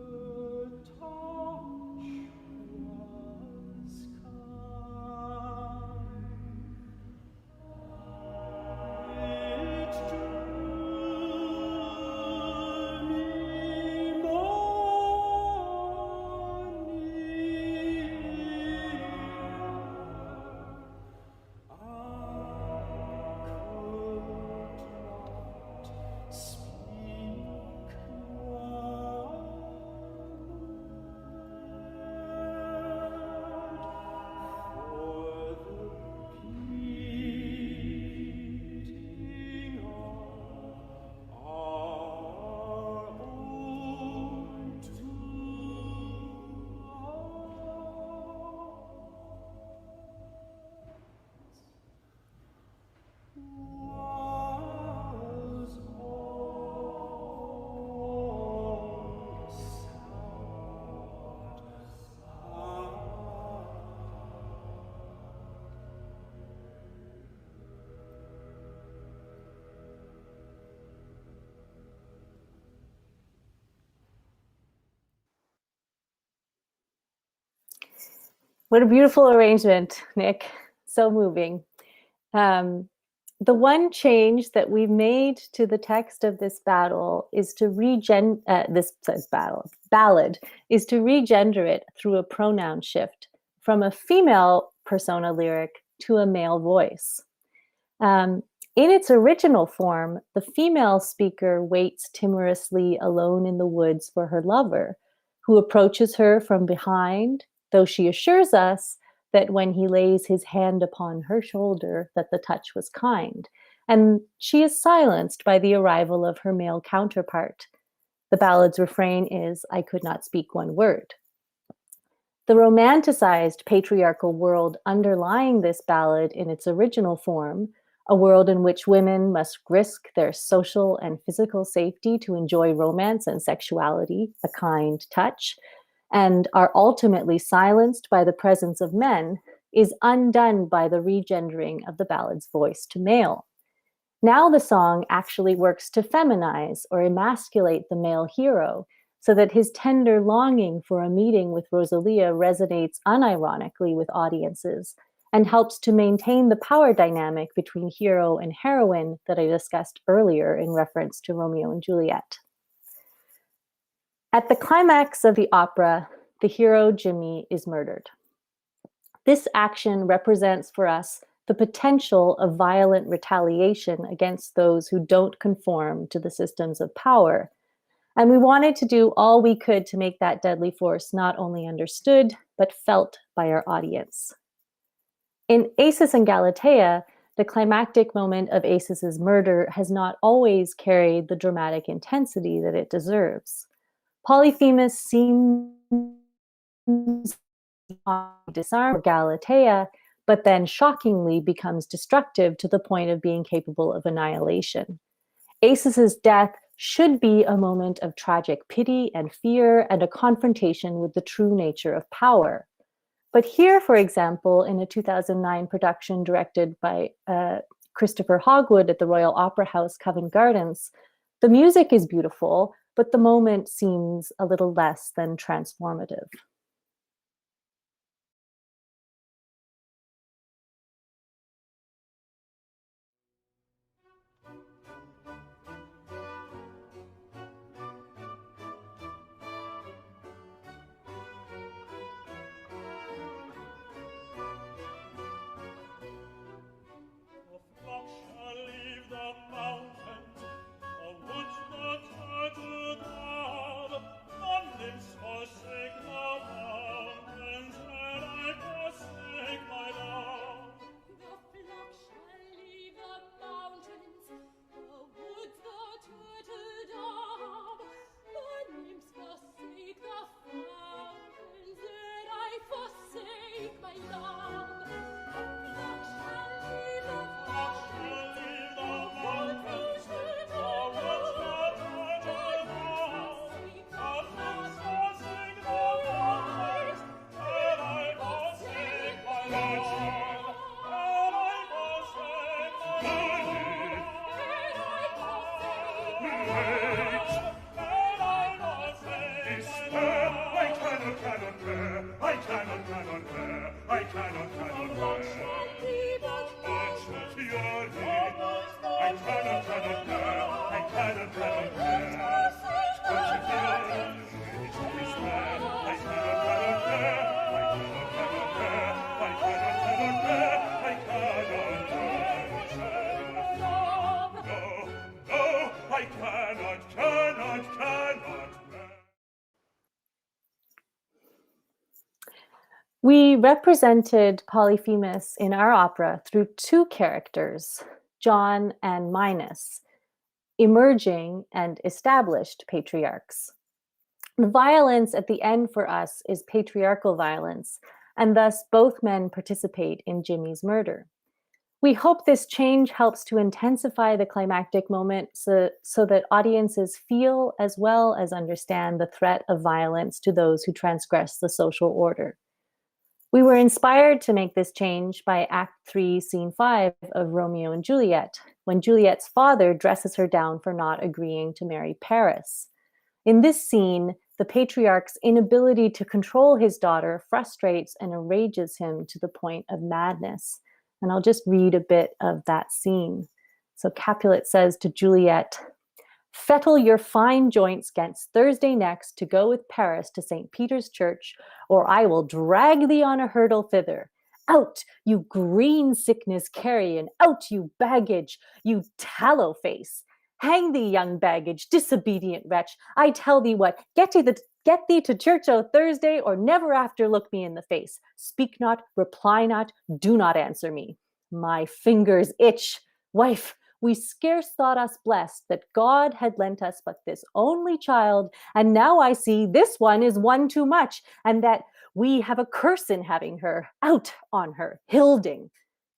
touch What a beautiful arrangement, Nick. So moving. The one change that we've made to the text of this ballad is to regender it through a pronoun shift from a female persona lyric to a male voice. In its original form, the female speaker waits timorously alone in the woods for her lover, who approaches her from behind, though she assures us that when he lays his hand upon her shoulder, that the touch was kind. And she is silenced by the arrival of her male counterpart. The ballad's refrain is, "I could not speak one word." The romanticized patriarchal world underlying this ballad in its original form, a world in which women must risk their social and physical safety to enjoy romance and sexuality, a kind touch, and are ultimately silenced by the presence of men, is undone by the regendering of the ballad's voice to male. Now the song actually works to feminize or emasculate the male hero, so that his tender longing for a meeting with Rosalia resonates unironically with audiences and helps to maintain the power dynamic between hero and heroine that I discussed earlier in reference to Romeo and Juliet. At the climax of the opera, the hero, Jimmy, is murdered. This action represents for us the potential of violent retaliation against those who don't conform to the systems of power. And we wanted to do all we could to make that deadly force not only understood, but felt by our audience. In Acis and Galatea, the climactic moment of Acis's murder has not always carried the dramatic intensity that it deserves. Polyphemus seems to disarm Galatea, but then shockingly becomes destructive to the point of being capable of annihilation. Acis's death should be a moment of tragic pity and fear and a confrontation with the true nature of power. But here, for example, in a 2009 production directed by Christopher Hogwood at the Royal Opera House, Covent Gardens, the music is beautiful, but the moment seems a little less than transformative. We represented Polyphemus in our opera through two characters, John and Minos, emerging and established patriarchs. The violence at the end for us is patriarchal violence, and thus both men participate in Jimmy's murder. We hope this change helps to intensify the climactic moment so that audiences feel as well as understand the threat of violence to those who transgress the social order. We were inspired to make this change by Act 3, Scene 5 of Romeo and Juliet, when Juliet's father dresses her down for not agreeing to marry Paris. In this scene, the patriarch's inability to control his daughter frustrates and enrages him to the point of madness. And I'll just read a bit of that scene. So Capulet says to Juliet, "Fettle your fine joints 'gainst Thursday next to go with Paris to St. Peter's Church, or I will drag thee on a hurdle thither. Out, you green sickness carrion, out, you baggage, you tallow face. Hang thee, young baggage, disobedient wretch. I tell thee what, get thee to church o' Thursday, or never after look me in the face. Speak not, reply not, do not answer me. My fingers itch. Wife, we scarce thought us blessed that God had lent us but this only child, and now I see this one is one too much, and that we have a curse in having her. Out on her, Hilding.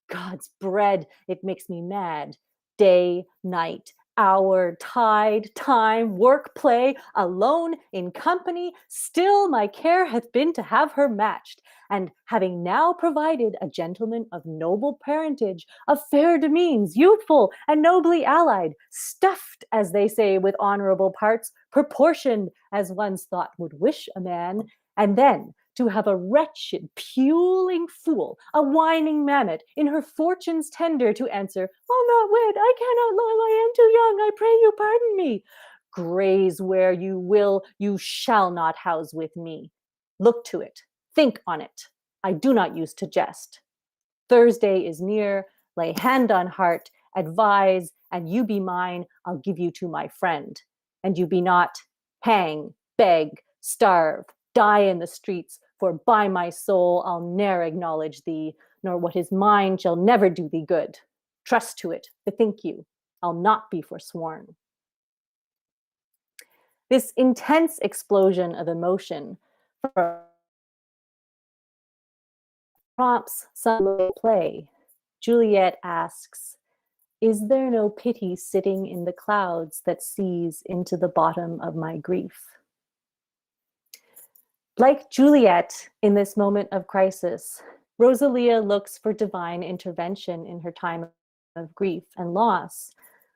God's bread, it makes me mad. Day, night, hour, tide, time, work, play, alone, in company, still my care hath been to have her matched. And having now provided a gentleman of noble parentage, of fair demeans, youthful and nobly allied, stuffed, as they say, with honorable parts, proportioned as one's thought would wish a man, and then to have a wretched, puling fool, a whining mammet, in her fortune's tender to answer, I'll not wed, I cannot love, I am too young, I pray you pardon me. Graze where you will, you shall not house with me. Look to it, think on it. I do not use to jest. Thursday is near, lay hand on heart, advise, and you be mine, I'll give you to my friend. And you be not, hang, beg, starve, die in the streets, for by my soul I'll ne'er acknowledge thee, nor what is mine shall never do thee good. Trust to it, bethink you, I'll not be forsworn. This intense explosion of emotion prompts some play. Juliet asks, is there no pity sitting in the clouds that sees into the bottom of my grief? Like Juliet in this moment of crisis, Rosalia looks for divine intervention in her time of grief and loss.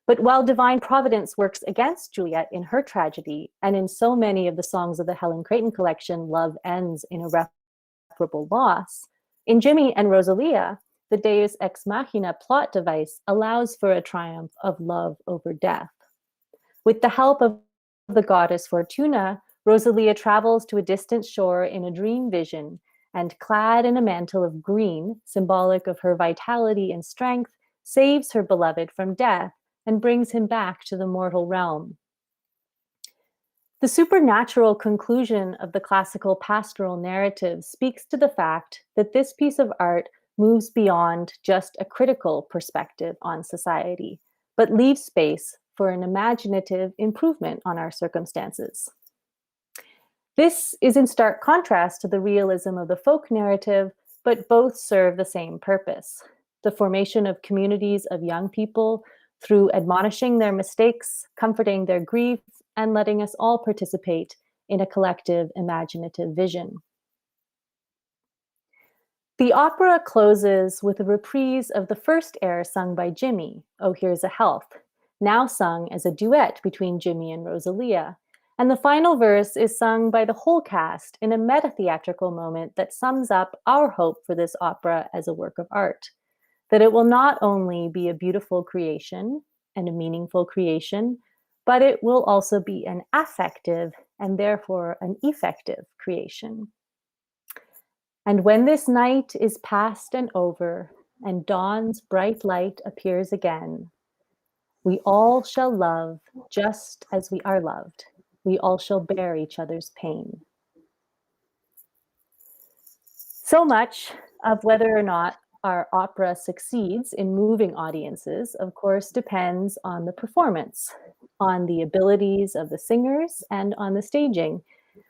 But while divine providence works against Juliet in her tragedy, and in so many of the songs of the Helen Creighton collection, love ends in irreparable loss, in Jimmy and Rosalia, the Deus ex machina plot device allows for a triumph of love over death. With the help of the goddess Fortuna, Rosalia travels to a distant shore in a dream vision, and clad in a mantle of green, symbolic of her vitality and strength, saves her beloved from death and brings him back to the mortal realm. The supernatural conclusion of the classical pastoral narrative speaks to the fact that this piece of art moves beyond just a critical perspective on society, but leaves space for an imaginative improvement on our circumstances. This is in stark contrast to the realism of the folk narrative, but both serve the same purpose: the formation of communities of young people through admonishing their mistakes, comforting their grief, and letting us all participate in a collective imaginative vision. The opera closes with a reprise of the first air sung by Jimmy, Oh Here's a Health, now sung as a duet between Jimmy and Rosalia. And the final verse is sung by the whole cast in a meta-theatrical moment that sums up our hope for this opera as a work of art, that it will not only be a beautiful creation and a meaningful creation, but it will also be an affective and therefore an effective creation. And when this night is past and over, and dawn's bright light appears again, we all shall love just as we are loved. We all shall bear each other's pain. So much of whether or not our opera succeeds in moving audiences, of course, depends on the performance, on the abilities of the singers, and on the staging.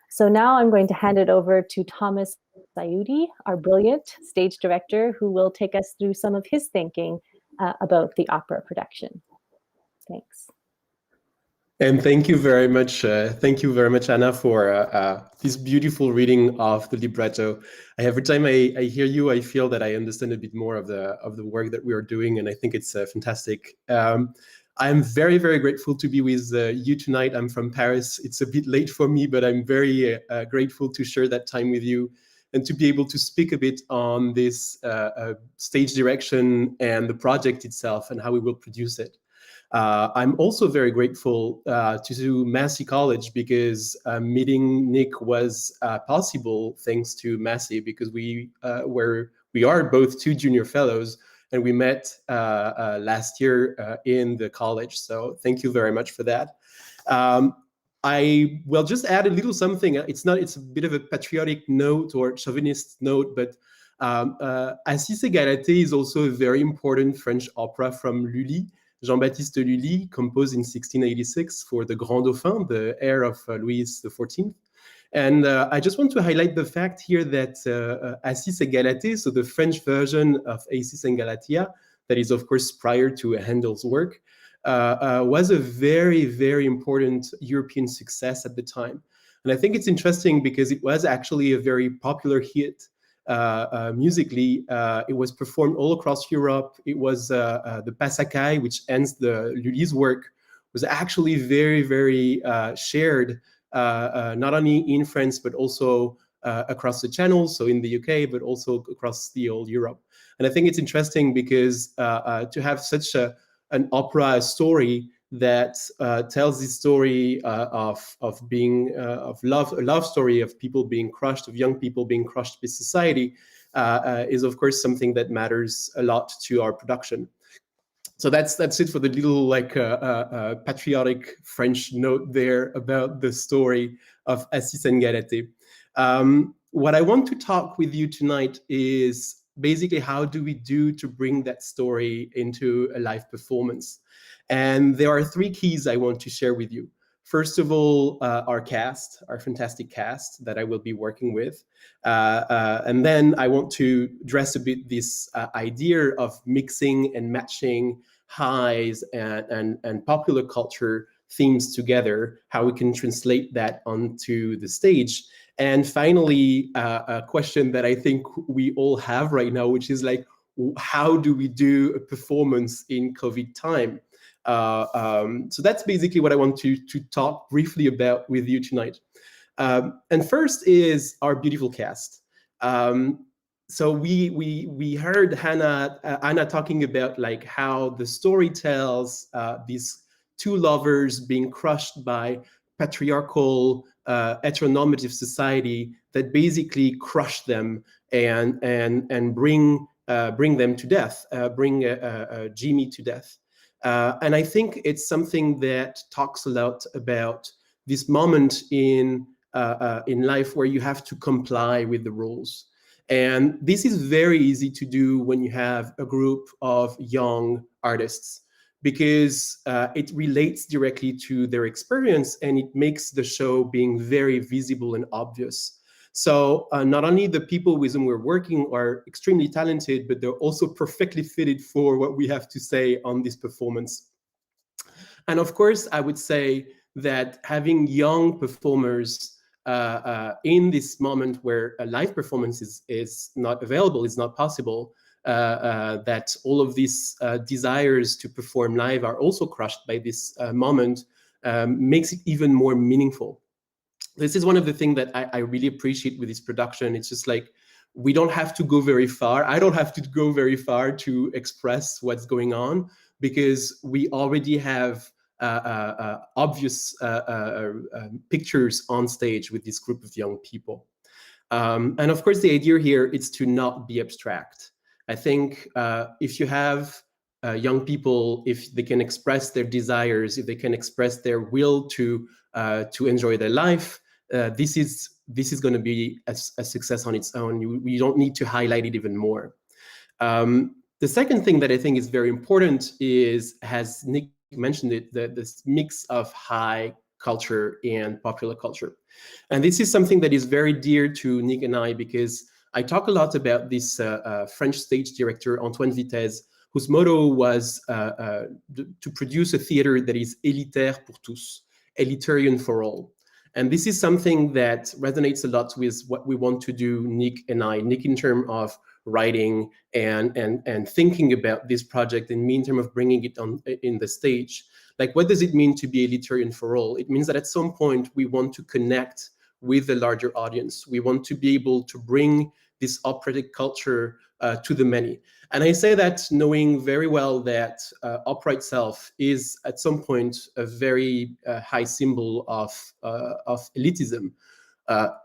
So now I'm going to hand it over to Thomas Ayouti, our brilliant stage director, who will take us through some of his thinking about the opera production. Thanks. And thank you very much, Anna, for this beautiful reading of the libretto. Every time I hear you, I feel that I understand a bit more of the work that we are doing, and I think it's fantastic. I'm very, very grateful to be with you tonight. I'm from Paris. It's a bit late for me, but I'm very grateful to share that time with you and to be able to speak a bit on this stage direction and the project itself and how we will produce it. I'm also very grateful to Massey College because meeting Nick was possible thanks to Massey, because we are both two junior fellows, and we met last year in the college. So thank you very much for that. I will just add a little something. It's a bit of a patriotic note or chauvinist note, but Acis et Galatea is also a very important French opera from Lully. Jean-Baptiste Lully composed in 1686 for the Grand Dauphin, the heir of Louis XIV. And I just want to highlight the fact here that Acis et Galatea, so the French version of Acis and Galatea, that is of course prior to Handel's work, was a very, very important European success at the time. And I think it's interesting because it was actually a very popular hit musically. It was performed all across Europe. It was the Passacaille, which ends the Lully's work, was actually very, very shared, not only in France, but also across the Channel, so in the UK, but also across the whole Europe. And I think it's interesting because to have such an opera story that tells this story of being of love, a love story of people being crushed, of young people being crushed by society, is of course something that matters a lot to our production. So that's it for the little like patriotic French note there about the story of Acis and Galatea. What I want to talk with you tonight is basically how do we do to bring that story into a live performance. And there are three keys I want to share with you. First of all, our cast, our fantastic cast that I will be working with. And then I want to address a bit this idea of mixing and matching highs and popular culture themes together, how we can translate that onto the stage. And finally, a question that I think we all have right now, which is like, how do we do a performance in COVID time? So that's basically what I want to talk briefly about with you tonight. And first is our beautiful cast. So we heard Anna talking about like how the story tells these two lovers being crushed by patriarchal heteronormative society that basically crush them and bring them to death, bring Jimmy to death. And I think it's something that talks a lot about this moment in life where you have to comply with the rules. And this is very easy to do when you have a group of young artists, because it relates directly to their experience and it makes the show being very visible and obvious. So not only the people with whom we're working are extremely talented, but they're also perfectly fitted for what we have to say on this performance. And of course, I would say that having young performers in this moment where a live performance is not available, is not possible, that all of these desires to perform live are also crushed by this moment, makes it even more meaningful. This is one of the things that I really appreciate with this production. It's just like, we don't have to go very far. I don't have to go very far to express what's going on, because we already have obvious pictures on stage with this group of young people. And of course, the idea here is to not be abstract. I think if you have young people, if they can express their desires, if they can express their will to enjoy their life, this is going to be a success on its own. We don't need to highlight it even more. The second thing that I think is very important is, as Nick mentioned it, this mix of high culture and popular culture. And this is something that is very dear to Nick and I, because I talk a lot about this French stage director, Antoine Vitesse, whose motto was to produce a theater that is élitaire pour tous, elitarian for all. And this is something that resonates a lot with what we want to do, Nick and I. Nick in terms of writing and thinking about this project, and me in terms of bringing it on in the stage. Like, what does it mean to be elitarian for all? It means that at some point we want to connect with the larger audience. We want to be able to bring this operatic culture to the many. And I say that knowing very well that opera itself is at some point a very high symbol of elitism.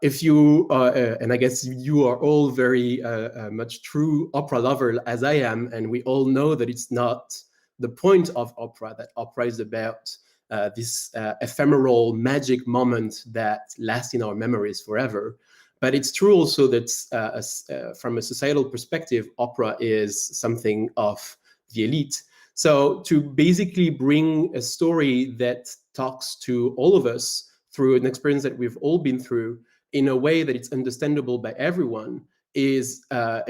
If you, and I guess you are all very much true opera lover as I am, and we all know that it's not the point of opera, that opera is about this ephemeral magic moment that lasts in our memories forever. But it's true also that from a societal perspective, opera is something of the elite. So to basically bring a story that talks to all of us through an experience that we've all been through in a way that it's understandable by everyone is a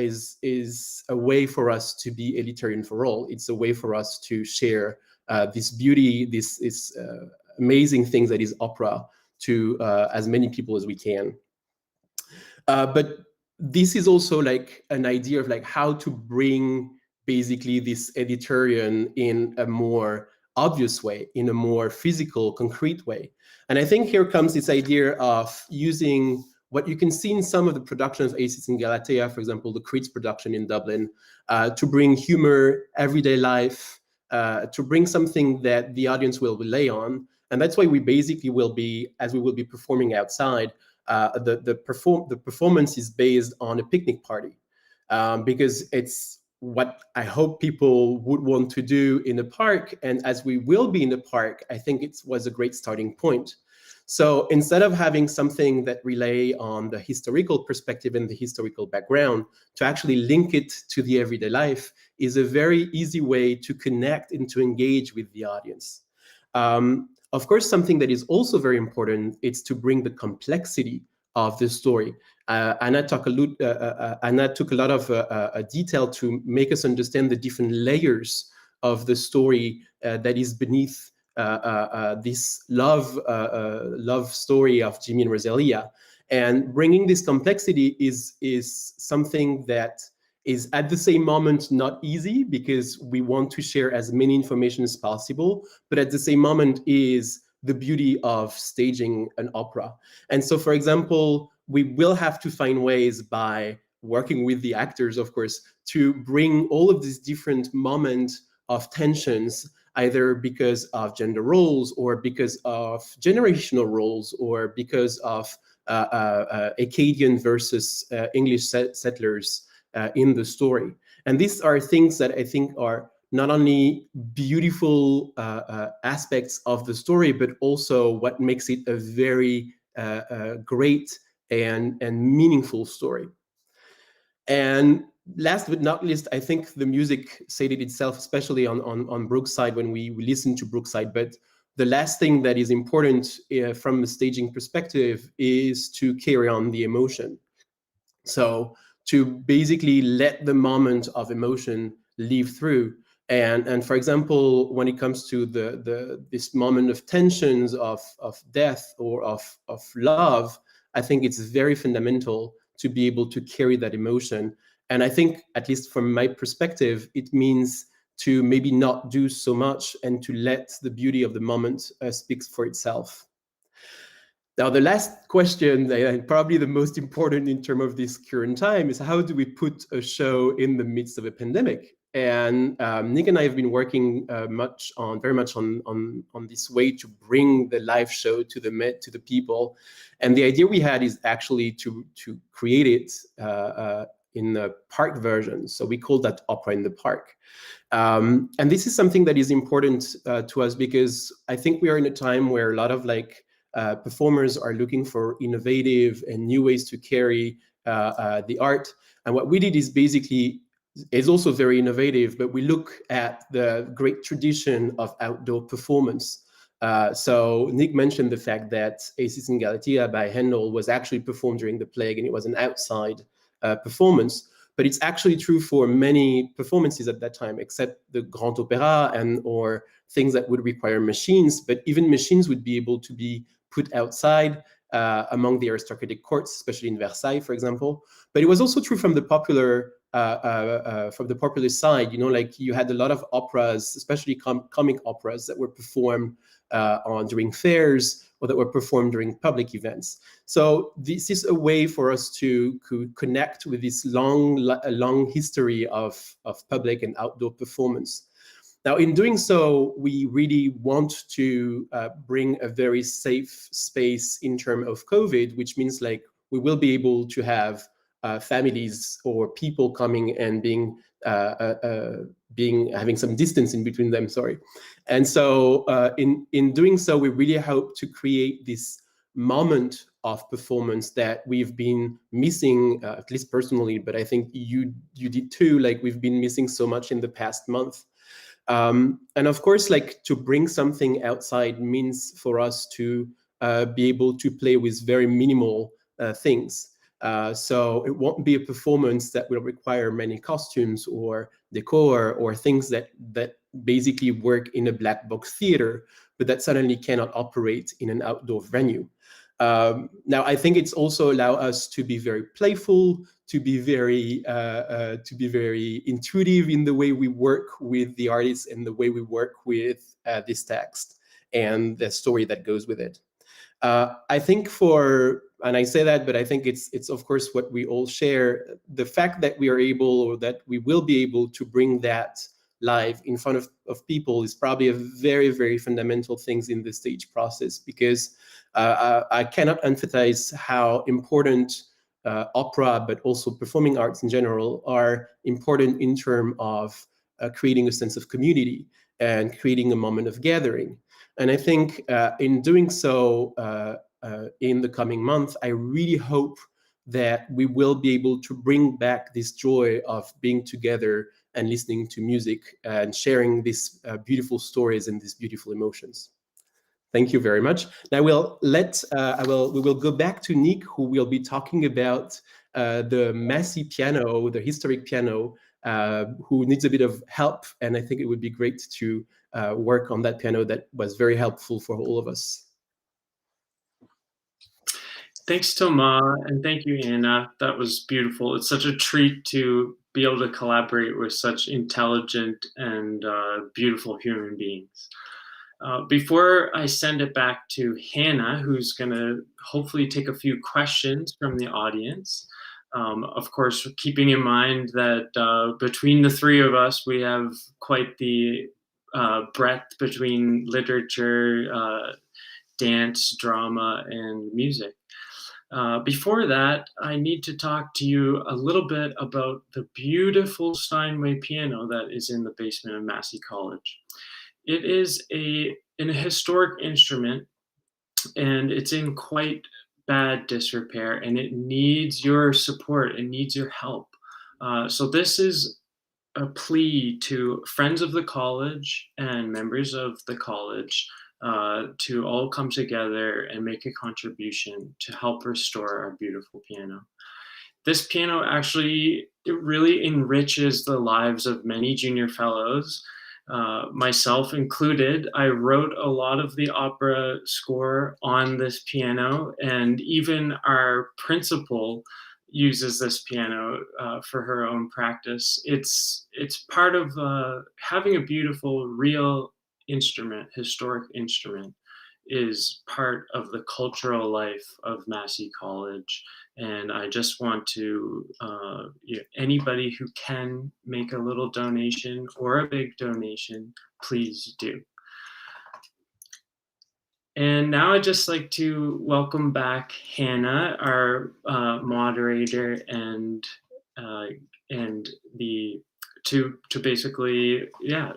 way for us to be elitarian for all. It's a way for us to share this beauty, this amazing thing that is opera to as many people as we can. But this is also like an idea of like how to bring basically this elitarian in a more obvious way, in a more physical, concrete way. And I think here comes this idea of using what you can see in some of the productions of Acis and Galatea, for example, the Creed's production in Dublin, to bring humor, everyday life, to bring something that the audience will relay on. And that's why we basically will be, as we will be performing outside, the performance is based on a picnic party, because it's what I hope people would want to do in the park. And as we will be in the park, I think it was a great starting point. So instead of having something that relay on the historical perspective and the historical background, to actually link it to the everyday life is a very easy way to connect and to engage with the audience. Of course, something that is also very important is to bring the complexity of the story. Anna took a lot of detail to make us understand the different layers of the story that is beneath this love story of Jimmy and Rosalia. And bringing this complexity is something that is at the same moment not easy, because we want to share as many information as possible, but at the same moment is the beauty of staging an opera. And so, for example, we will have to find ways, by working with the actors, of course, to bring all of these different moments of tensions, either because of gender roles or because of generational roles or because of Acadian versus English settlers in the story. And these are things that I think are not only beautiful aspects of the story, but also what makes it a very great and meaningful story. And last but not least, I think the music said it itself, especially on Brookside when we listen to Brookside. But the last thing that is important from a staging perspective is to carry on the emotion. So to basically let the moment of emotion leave through. And for example, when it comes to this moment of tensions, of death or of love, I think it's very fundamental to be able to carry that emotion. And I think, at least from my perspective, it means to maybe not do so much and to let the beauty of the moment speak for itself. Now, the last question, and probably the most important in terms of this current time, is how do we put a show in the midst of a pandemic? And Nick and I have been working very much on this way to bring the live show to the people. And the idea we had is actually to create it in the park version. So we call that Opera in the Park. And this is something that is important to us, because I think we are in a time where a lot of performers are looking for innovative and new ways to carry the art. And what we did is basically is also very innovative, but we look at the great tradition of outdoor performance. So Nick mentioned the fact that Acis and Galatea by Handel was actually performed during the plague, and it was an outside performance. But it's actually true for many performances at that time, except the Grand Opéra or things that would require machines. But even machines would be able to be put outside among the aristocratic courts, especially in Versailles, for example. But it was also true from the popular side. You know, like you had a lot of operas, especially comic operas, that were performed during fairs or that were performed during public events. So this is a way for us to connect with this long history of public and outdoor performance. Now, in doing so, we really want to bring a very safe space in terms of COVID, which means like we will be able to have families or people coming and having some distance in between them. Sorry, and so in doing so, we really hope to create this moment of performance that we've been missing, at least personally, but I think you did too. Like we've been missing so much in the past month. And of course, like to bring something outside means for us to be able to play with very minimal things. So it won't be a performance that will require many costumes or decor or things that basically work in a black box theater, but that suddenly cannot operate in an outdoor venue. Now, I think it's also allow us to be very playful, to be very intuitive in the way we work with the artists and the way we work with this text and the story that goes with it. I think and I say that, but I think it's of course what we all share. The fact that we are able, or that we will be able to bring that live in front of people is probably a very, very fundamental things in the stage process, because I cannot emphasize how important opera, but also performing arts in general, are important in terms of creating a sense of community and creating a moment of gathering. And I think in doing so in the coming month, I really hope that we will be able to bring back this joy of being together and listening to music and sharing these beautiful stories and these beautiful emotions. Thank you very much. Now we will go back to Nick, who will be talking about the Massey piano, the historic piano, who needs a bit of help. And I think it would be great to work on that piano that was very helpful for all of us. Thanks, Thomas, and thank you, Anna. That was beautiful. It's such a treat to be able to collaborate with such intelligent and beautiful human beings. Before I send it back to Hannah, who's going to hopefully take a few questions from the audience, of course, keeping in mind that between the three of us, we have quite the breadth between literature, dance, drama, and music. Before that, I need to talk to you a little bit about the beautiful Steinway piano that is in the basement of Massey College. It is an historic instrument, and it's in quite bad disrepair, and it needs your support, it needs your help. So this is a plea to friends of the college and members of the college to all come together and make a contribution to help restore our beautiful piano. This piano actually, it really enriches the lives of many junior fellows, myself included. I wrote a lot of the opera score on this piano, and even our principal uses this piano for her own practice. It's part of having a beautiful, real instrument, historic instrument, is part of the cultural life of Massey College. And I just want to, anybody who can make a little donation or a big donation, please do. And now I'd just like to welcome back Hannah, our moderator, and to basically, yeah,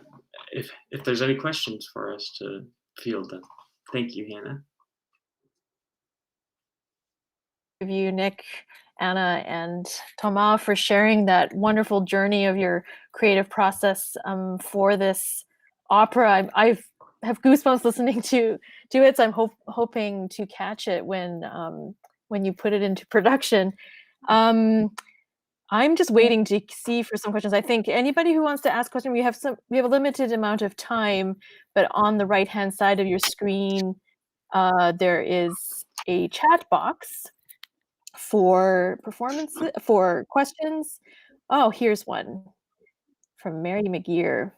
if there's any questions for us to field them. Thank you, Hannah. Thank you, Nick, Anna, and Thomas, for sharing that wonderful journey of your creative process for this opera. I have goosebumps listening to it, so I'm hoping to catch it when you put it into production. I'm just waiting to see for some questions. I think anybody who wants to ask questions, we have a limited amount of time, but on the right-hand side of your screen, there is a chat box for performances, for questions. Oh, here's one from Mary McGeer.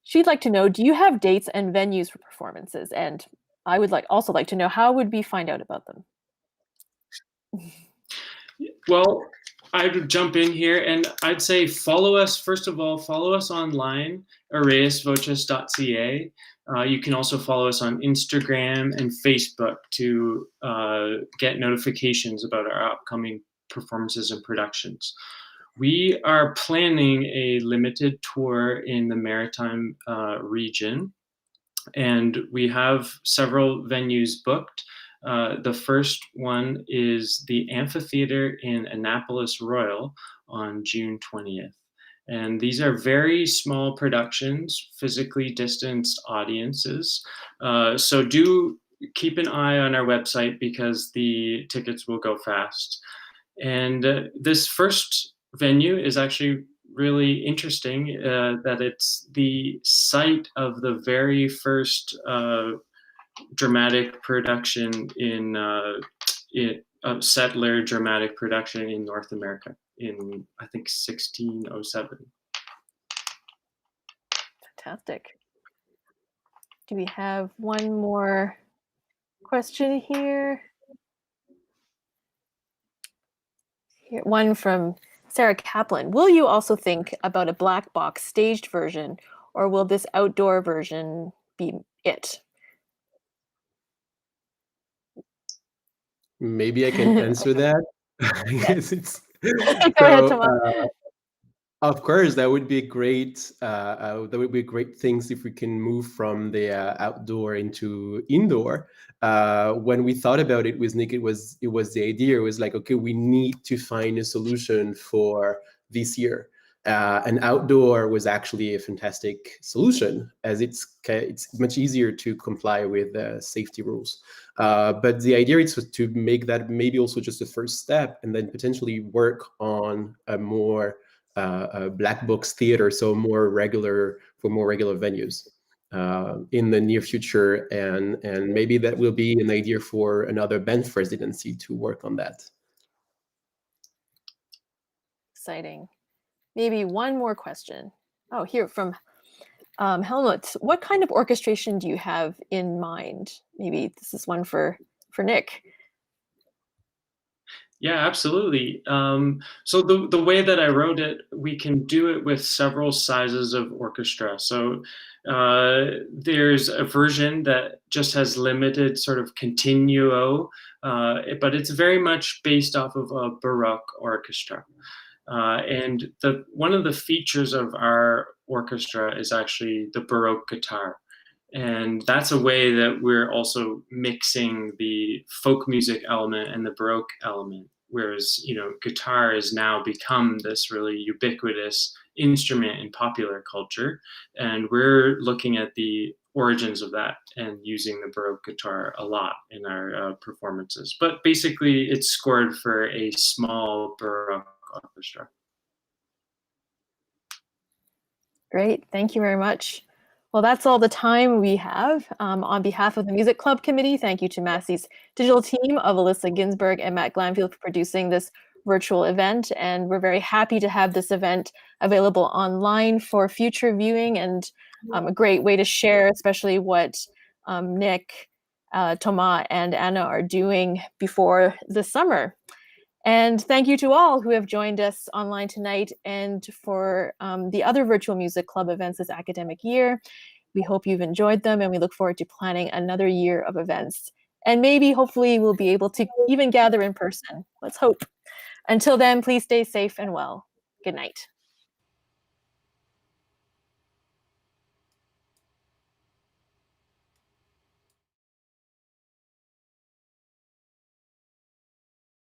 She'd like to know, do you have dates and venues for performances? And I would also like to know, how would we find out about them? Well, I'd jump in here and I'd say follow us, first of all, follow us online, aureasvoces.ca. You can also follow us on Instagram and Facebook to get notifications about our upcoming performances and productions. We are planning a limited tour in the Maritime region, and we have several venues booked. The first one is the Amphitheater in Annapolis Royal on June 20th. And these are very small productions, physically distanced audiences. So do keep an eye on our website because the tickets will go fast. And this first venue is actually really interesting, that it's the site of the very first dramatic production in settler dramatic production in North America in, I think, 1607. Fantastic. Do we have one more question here? One from Sarah Kaplan. Will you also think about a black box staged version, or will this outdoor version be it? Maybe I can answer that. Yes, it's Go ahead, Thomas. Of course, that would be great. That would be great things if we can move from the outdoor into indoor. When we thought about it with Nick, it was the idea. It was like, okay, we need to find a solution for this year. And outdoor was actually a fantastic solution, as it's much easier to comply with the safety rules. But the idea is to make that maybe also just the first step, and then potentially work on a more black box theater, so more regular venues in the near future, and maybe that will be an idea for another Banff residency to work on that. Exciting. Maybe one more question. Oh, here from Helmut. What kind of orchestration do you have in mind? Maybe this is one for Nick. Yeah, absolutely. So the way that I wrote it, we can do it with several sizes of orchestra. So there's a version that just has limited sort of continuo, but it's very much based off of a Baroque orchestra. And one of the features of our orchestra is actually the Baroque guitar. And that's a way that we're also mixing the folk music element and the Baroque element. Whereas, guitar has now become this really ubiquitous instrument in popular culture. And we're looking at the origins of that and using the Baroque guitar a lot in our performances. But basically, it's scored for a small Baroque orchestra. Great, thank you very much. Well, that's all the time we have. On behalf of the Music Club Committee, thank you to Massey's digital team of Alyssa Ginsberg and Matt Glanfield for producing this virtual event. And we're very happy to have this event available online for future viewing, and a great way to share, especially what Nick, Thomas, and Anna are doing before the summer. And thank you to all who have joined us online tonight and for the other Virtual Music Club events this academic year. We hope you've enjoyed them, and we look forward to planning another year of events. And maybe, hopefully, we'll be able to even gather in person. Let's hope. Until then, please stay safe and well. Good night.